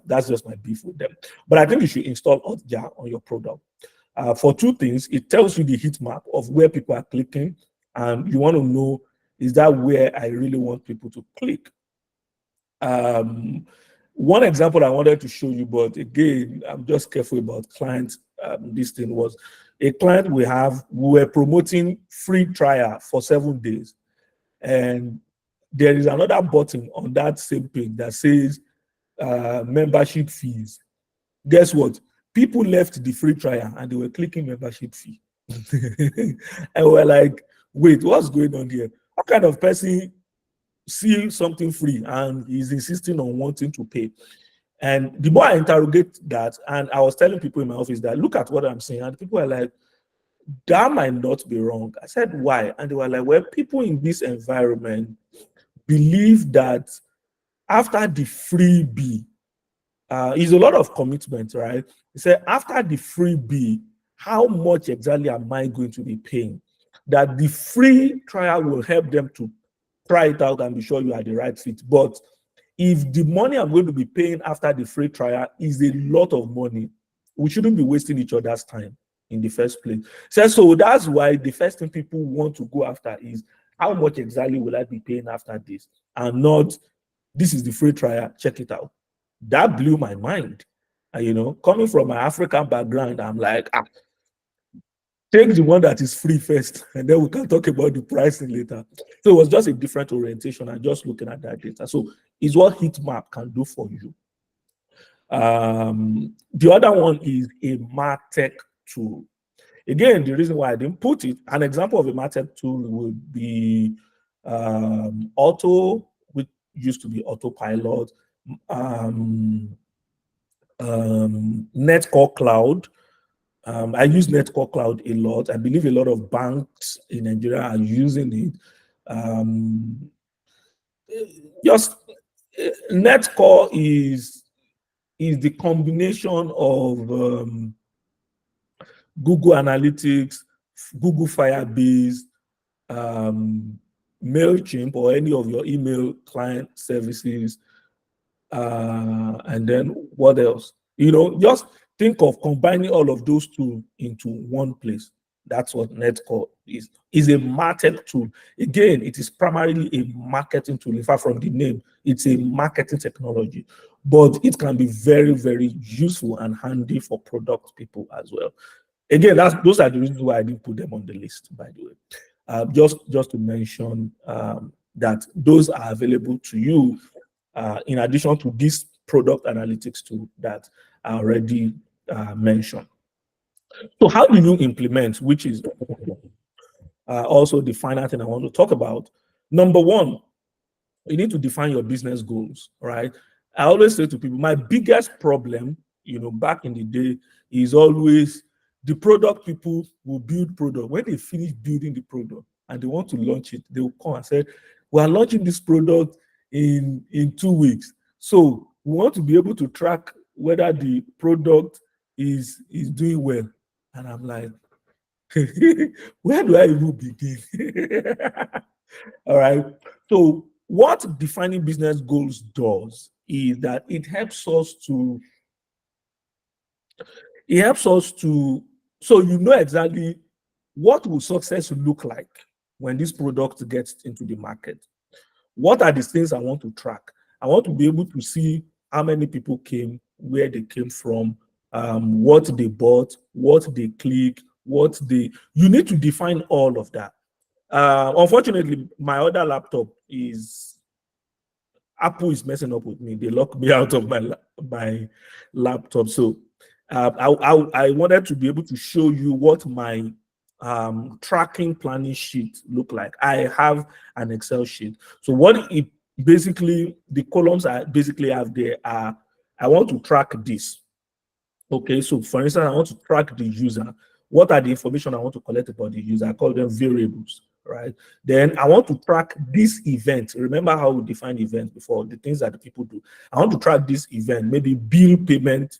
Speaker 2: That's just my beef with them. But I think you should install Hotjar on your product. For two things, it tells you the heat map of where people are clicking, and you want to know, is that where I really want people to click? One example I wanted to show you, but again, I'm just careful about clients. This thing was a client we were promoting free trial for 7 days. And there is another button on that same page that says membership fees. Guess what? People left the free trial and they were clicking membership fee. And we're like, wait, what's going on here? What kind of person see something free and he's insisting on wanting to pay? And the more I interrogate that, and I was telling people in my office that, look at what I'm saying, and people are like, that might not be wrong. I said, why? And they were like, well, people in this environment believe that after the freebie, is a lot of commitment, right? He said, after the freebie, how much exactly am I going to be paying? That the free trial will help them to try it out and be sure you are the right fit. But if the money I'm going to be paying after the free trial is a lot of money, we shouldn't be wasting each other's time in the first place. So that's why the first thing people want to go after is, how much exactly will I be paying after this? And not, this is the free trial, check it out. That blew my mind. Coming from my African background, I'm like, take the one that is free first, and then we can talk about the pricing later. So it was just a different orientation and just looking at that data. So it's what Heatmap can do for you. The other one is a MarTech tool. Again, the reason why I didn't put it, an example of a MarTech tool would be Auto, which used to be Autopilot, Netcore Cloud. I use Netcore Cloud a lot. I believe a lot of banks in Nigeria are using it. Just Netcore is the combination of Google Analytics, Google Firebase, MailChimp, or any of your email client services, and then what else? Just think of combining all of those two into one place. That's what Netcore is a market tool. Again, it is primarily a marketing tool. In fact, from the name, it's a marketing technology, but it can be very, very useful and handy for product people as well. Again, those are the reasons why I didn't put them on the list, by the way. Just to mention that those are available to you in addition to this product analytics tool that I already mentioned. So how do you implement, which is also the final thing I want to talk about? Number one, you need to define your business goals, right? I always say to people, my biggest problem, back in the day, is always the product people will build product. When they finish building the product and they want to launch it, they will come and say, we are launching this product in 2 weeks. So we want to be able to track whether the product is doing well. And I'm like, where do I even begin? All right. So what defining business goals does is that it helps us to so you know exactly what will success look like when this product gets into the market. What are the things I want to track? I want to be able to see how many people came, where they came from, what they bought, what they click, you need to define all of that. Unfortunately, my other laptop Apple is messing up with me. They locked me out of my laptop. So I wanted to be able to show you what my tracking planning sheet look like. I have an Excel sheet. So what it basically, the columns I basically have there are, I want to track this. Okay, so for instance, I want to track the user. What are the information I want to collect about the user? I call them variables, right? Then I want to track this event. Remember how we defined events before, the things that the people do. I want to track this event, maybe bill payment,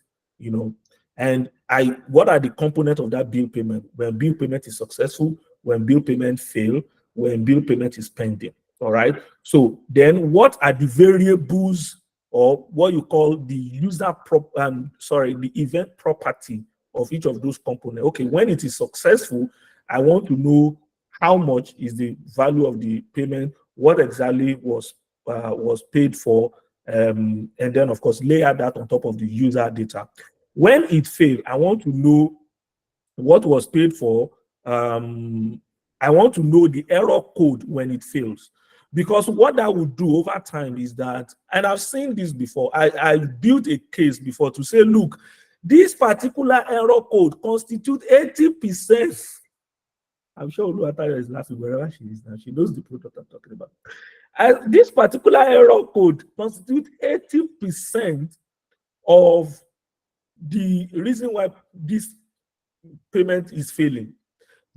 Speaker 2: and what are the components of that bill payment? When bill payment is successful, when bill payment fail, when bill payment is pending. All right. So then what are the variables, or what you call the the event property of each of those components? Okay, when it is successful, I want to know how much is the value of the payment, what exactly was paid for, and then of course layer that on top of the user data. When it failed, I want to know what was paid for. I want to know the error code when it fails. Because what that would do over time is that, and I've seen this before, I built a case before to say, look, this particular error code constitutes 80%. I'm sure Oluwatayo is laughing wherever she is now. She knows the product I'm talking about. This particular error code constitutes 80% of the reason why this payment is failing.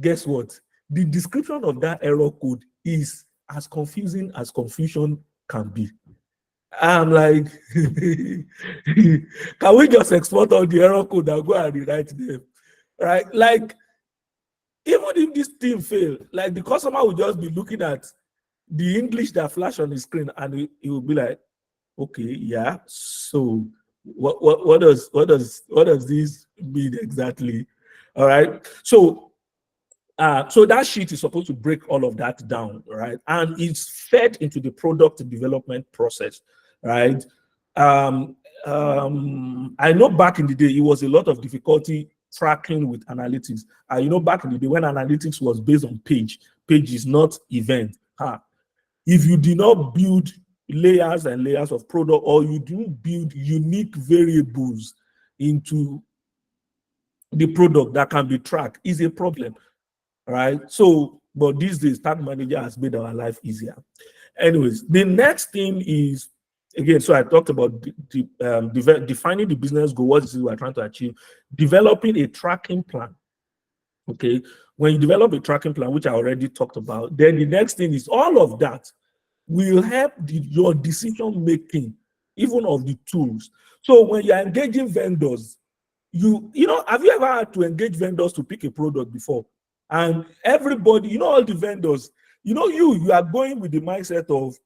Speaker 2: Guess what? The description of that error code is as confusing as confusion can be. I'm like, can we just export all the error code and go and rewrite them? Right? Like, even if this thing fail, like the customer will just be looking at the English that flash on the screen and he will be like, okay, yeah. So what does this mean exactly? All right. So that sheet is supposed to break all of that down, right? And it's fed into the product development process, right? I know back in the day, it was a lot of difficulty tracking with analytics. Back in the day when analytics was based on page is not event. If you did not build layers and layers of product, or you didn't build unique variables into the product that can be tracked is a problem, right? So, but these days, Tag Manager has made our life easier. Anyways, the next thing is, again, so I talked about defining the business goal, what is it we're trying to achieve, developing a tracking plan. Okay, when you develop a tracking plan, which I already talked about, then the next thing is all of that will help your decision making, even of the tools. So when you're engaging vendors, you know, have you ever had to engage vendors to pick a product before? And everybody, you know, all the vendors, you know, you are going with the mindset of,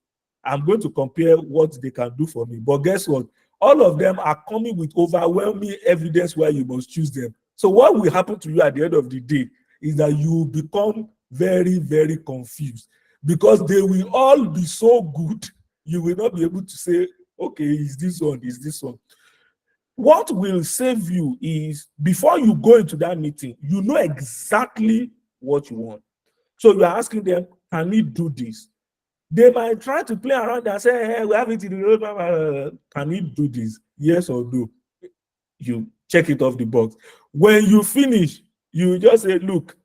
Speaker 2: I'm going to compare what they can do for me. But guess what? All of them are coming with overwhelming evidence why you must choose them. So what will happen to you at the end of the day is that you become very, very confused, because they will all be so good, you will not be able to say, okay, is this one, is this one. What will save you is, before you go into that meeting, you know exactly what you want. So you're asking them, can we do this? They might try to play around and say, hey, we have it in the roadmap. Can we do this? Yes or no? You check it off the box. When you finish, you just say, look,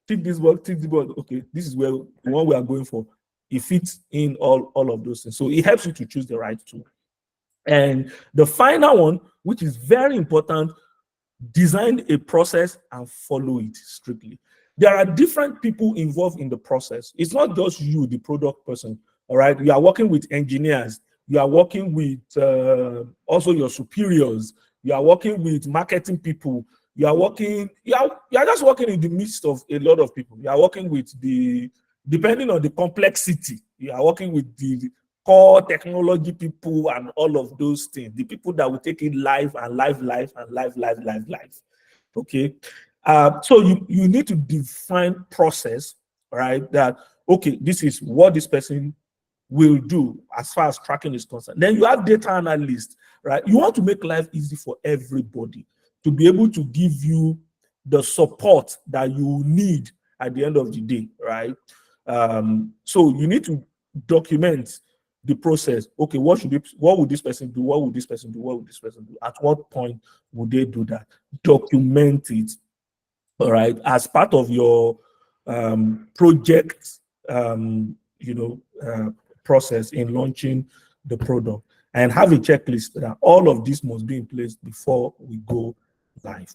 Speaker 2: tick this box, tick the box. Okay, this is where the one we are going for. It fits in all of those things. So it helps you to choose the right tool. And the final one, which is very important, design a process and follow it strictly. There are different people involved in the process. It's not just you, the product person. All right, you are working with engineers, you are working with also your superiors, you are working with marketing people, you are just working in the midst of a lot of people. You are working with depending on the complexity, you are working with the core technology people and all of those things, the people that will take it live and live and live. Okay. So you need to define process, right? That, okay, this is what this person will do as far as tracking is concerned. Then you have data analysts, right? You want to make life easy for everybody to be able to give you the support that you need at the end of the day, right? So you need to document the process. Okay, what would this person do? What would this person do? What would this person do? At what point would they do that? Document it. All right, as part of your project, process in launching the product, and have a checklist that all of this must be in place before we go live.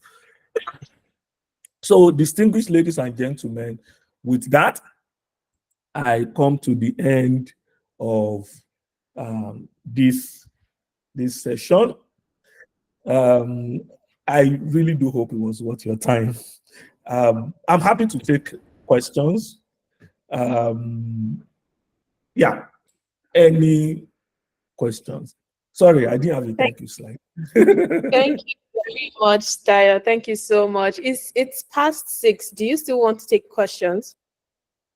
Speaker 2: So, distinguished ladies and gentlemen, with that, I come to the end of this session. I really do hope it was worth your time. I'm happy to take questions. Yeah, any questions? Sorry, I didn't have a thank you slide.
Speaker 1: Thank you very much, Tayo. Thank you so much. It's past 6. Do you still want to take questions?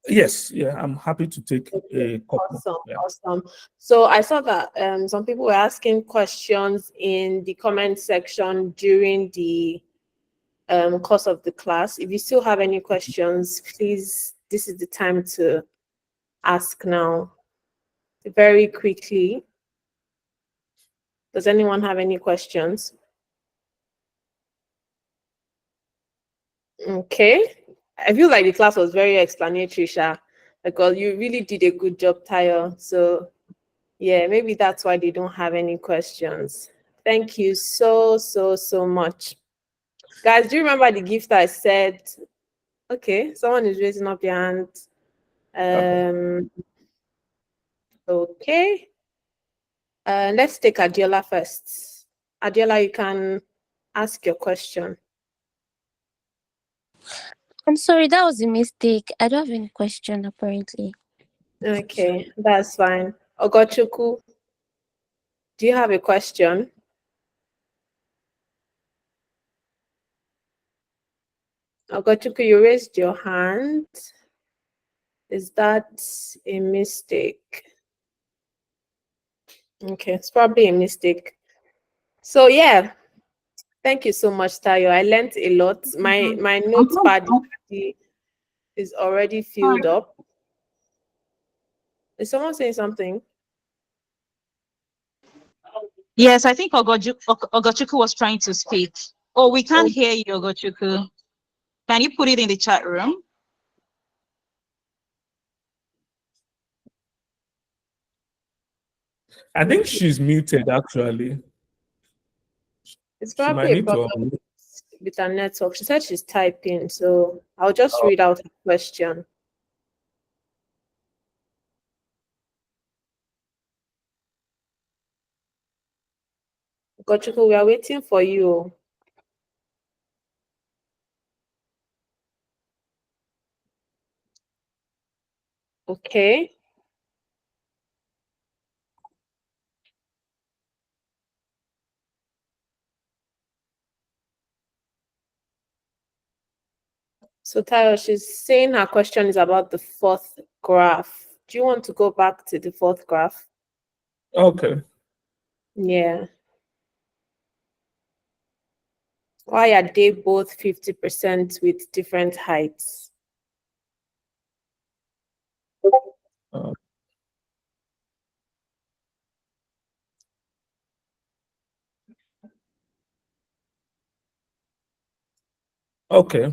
Speaker 2: Yes, yeah, I'm happy to take a couple.
Speaker 1: Awesome,
Speaker 2: yeah.
Speaker 1: Awesome. So I saw that some people were asking questions in the comment section during the course of the class. If you still have any questions, please, this is the time to ask now. Very quickly. Does anyone have any questions? Okay. I feel like the class was very explanatory, Sha, because you really did a good job, Tayo. So yeah, maybe that's why they don't have any questions. Thank you so much. Guys, do you remember the gift I said? Okay, someone is raising up their hand. Okay. Let's take Adiola first. Adiola, you can ask your question.
Speaker 3: I'm sorry, that was a mistake. I don't have any question, apparently.
Speaker 1: Okay, that's fine. Ogochukwu, do you have a question? Ogochukwu, you raised your hand. Is that a mistake? Okay, it's probably a mistake. So yeah, thank you so much, Tayo. I learned a lot. My notepad is already filled up. Is someone saying something?
Speaker 4: Yes, I think Ogochukwu was trying to speak. Oh, we can't hear you, Ogochukwu. Can you put it in the chat room?
Speaker 2: I think she's muted actually.
Speaker 1: It's
Speaker 2: She might
Speaker 1: probably a
Speaker 2: need to.
Speaker 1: problem with her network. She said she's typing, so I'll just read out the question. Gochuku, we are waiting for you. Okay. So Tayo, she's saying her question is about the fourth graph. Do you want to go back to the fourth graph?
Speaker 2: Okay.
Speaker 1: Yeah. Why are they both 50% with different heights?
Speaker 2: Okay.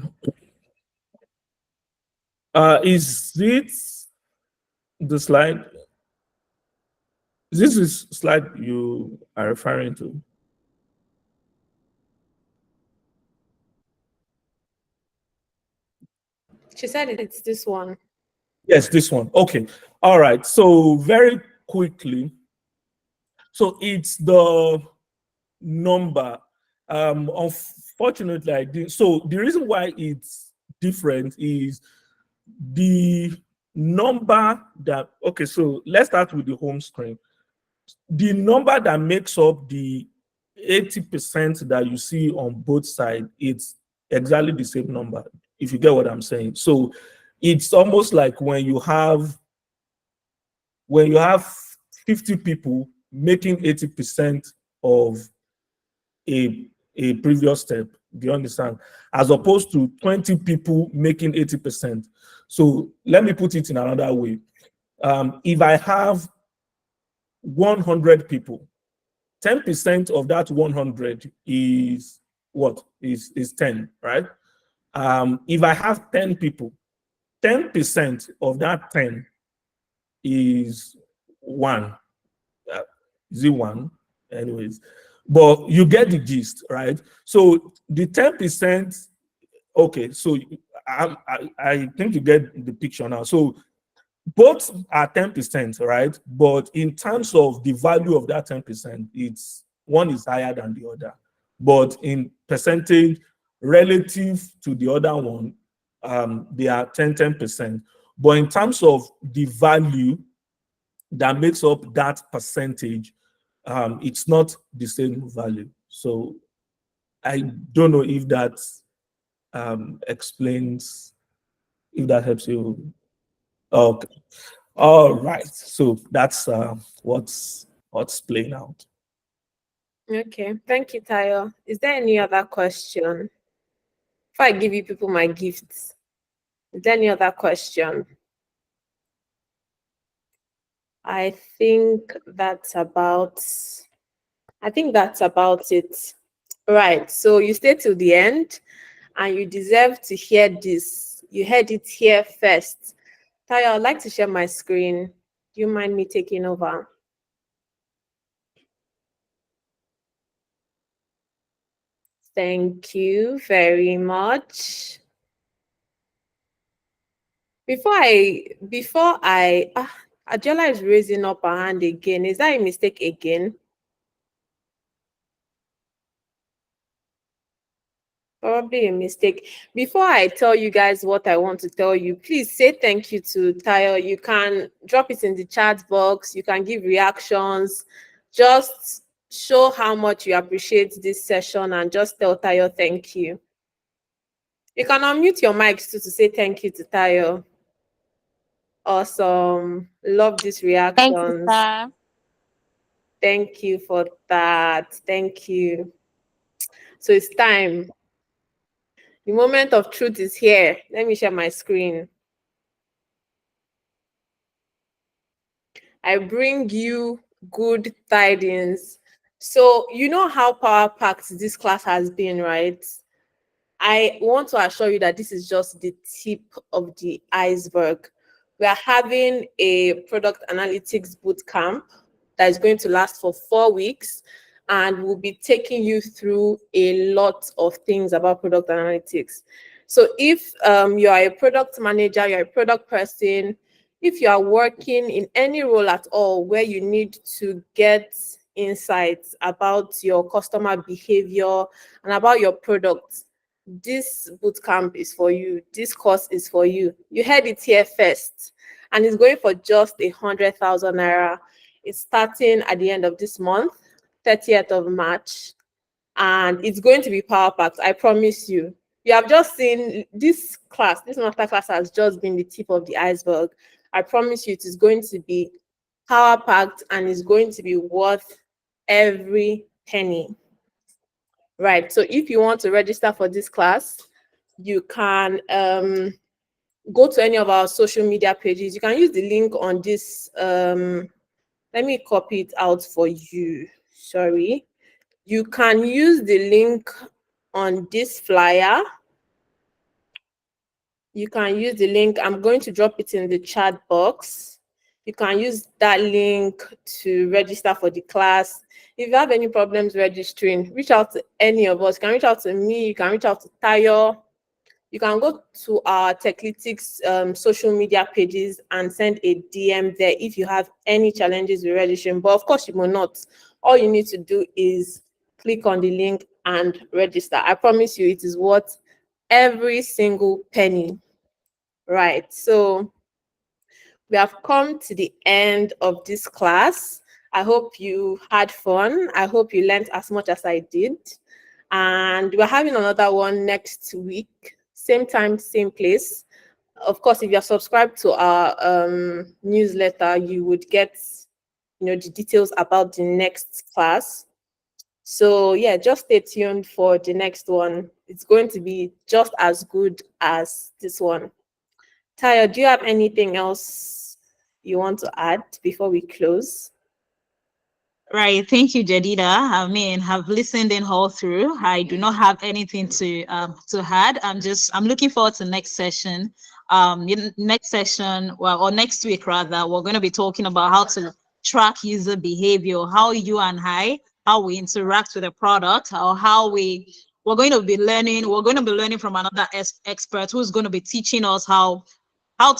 Speaker 2: Is it the slide? This is slide you are referring to?
Speaker 1: She said it's this one.
Speaker 2: Yes, this one. Okay. All right. So very quickly. So it's the number. Unfortunately, I did. So the reason why it's different is the number that. Okay. So let's start with the home screen. The number that makes up the 80% that you see on both sides, it's exactly the same number, if you get what I'm saying. So it's almost like when you have 50 people making 80% of a previous step. Do you understand? As opposed to 20 people making 80%. So let me put it in another way. If I have 100 people, 10% of that 100 is what? Is 10, right? If I have 10 people, 10% of that 10 is 1. Is it 1? Anyways, but you get the gist, right? So the 10%, okay, so I think you get the picture now. So both are 10%, right? But in terms of the value of that 10%, it's one is higher than the other. But in percentage relative to the other one, they are 10%. But in terms of the value that makes up that percentage, it's not the same value. So I don't know if that explains, if that helps you. Okay. All right. So that's what's playing out.
Speaker 1: Okay. Thank you, Tayo. Is there any other question? If I give you people my gifts, is there any other question? I think that's about it. Right. So you stay till the end and you deserve to hear this. You heard it here first. Tayo, I'd like to share my screen. Do you mind me taking over? Thank you very much. Adjola is raising up her hand again. Is that a mistake again? Probably a mistake. Before I tell you guys what I want to tell you, please say thank you to Tayo. You can drop it in the chat box. You can give reactions. Just show how much you appreciate this session and just tell Tayo thank you. You can unmute your mics too to say thank you to Tayo. Awesome. Love these reactions.
Speaker 3: Thank you, sir.
Speaker 1: Thank you for that. Thank you. So it's time. The moment of truth is here. Let me share my screen. I bring you good tidings. So you know how power packed this class has been, right? I want to assure you that this is just the tip of the iceberg. We are having a product analytics boot camp that is going to last for 4 weeks, and we'll be taking you through a lot of things about product analytics. So if you are a product manager, you're a product person, if you are working in any role at all where you need to get insights about your customer behavior and about your product, this bootcamp is for you. This course is for you. You heard it here first, and it's going for just 100,000 naira. It's starting at the end of this month, 30th of March, and it's going to be power packed. I promise you. You have just seen this class. This master class has just been the tip of the iceberg. I promise you, it is going to be power packed and it's going to be worth every penny. Right. So if you want to register for this class, you can go to any of our social media pages. You can use the link on this. Let me copy it out for you. Sorry. You can use the link on this flyer. You can use the link. I'm going to drop it in the chat box. You can use that link to register for the class. If you have any problems registering, reach out to any of us. You can reach out to me. You can reach out to Tayo. You can go to our Techlytics social media pages and send a DM there if you have any challenges with registering. But of course, you will not. All you need to do is click on the link and register. I promise you, it is worth every single penny. Right. So we have come to the end of this class. I hope you had fun. I hope you learned as much as I did. And we're having another one next week, same time, same place. Of course, if you're subscribed to our newsletter, you would get the details about the next class. So yeah, just stay tuned for the next one. It's going to be just as good as this one. Tayo, do you have anything else you want to add before we close?
Speaker 4: Right. Thank you, Jadida. I mean, I've listened in all through. I do not have anything to add. I'm looking forward to next session. Next session, or next week rather, we're going to be talking about how to track user behavior, how you and how we interact with a product, or how we're going to be learning from another expert who's going to be teaching us how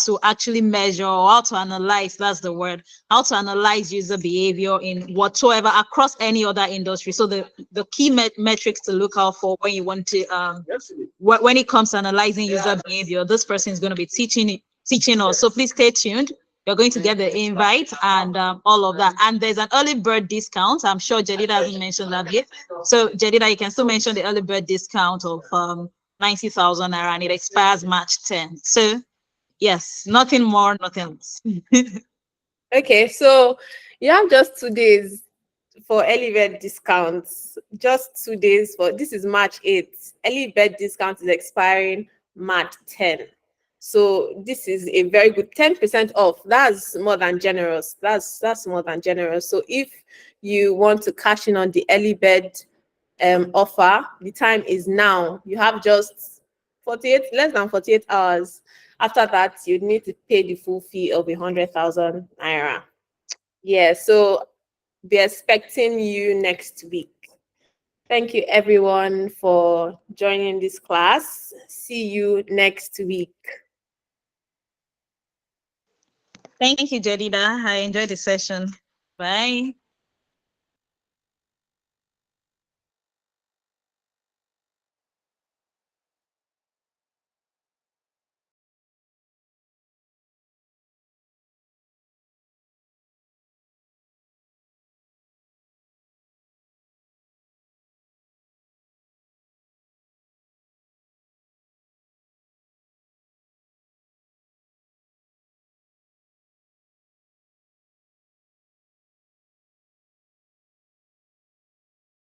Speaker 4: to actually measure, or how to analyze, that's the word, how to analyze user behavior in whatsoever, across any other industry. So the key metrics to look out for when you want to, when it comes to analyzing user behavior, this person is going to be teaching us. So please stay tuned. You're going to get the invite and all of that. And there's an early bird discount. I'm sure Jadida hasn't mentioned that yet. So Jadida, you can still mention the early bird discount of 90,000 naira, and it expires March 10. So yes, nothing more, nothing less.
Speaker 1: Okay, so you have just 2 days for early bird discounts. Just 2 days for this is March 8th. Early bird discount is expiring March 10. So this is a very good 10% off. That's more than generous. That's more than generous. So if you want to cash in on the early bird offer, the time is now. You have just less than 48 hours. After that, you need to pay the full fee of 100,000 naira. Yeah, so be expecting you next week. Thank you everyone for joining this class. See you next week.
Speaker 4: Thank you, Jadida. I enjoyed the session. Bye.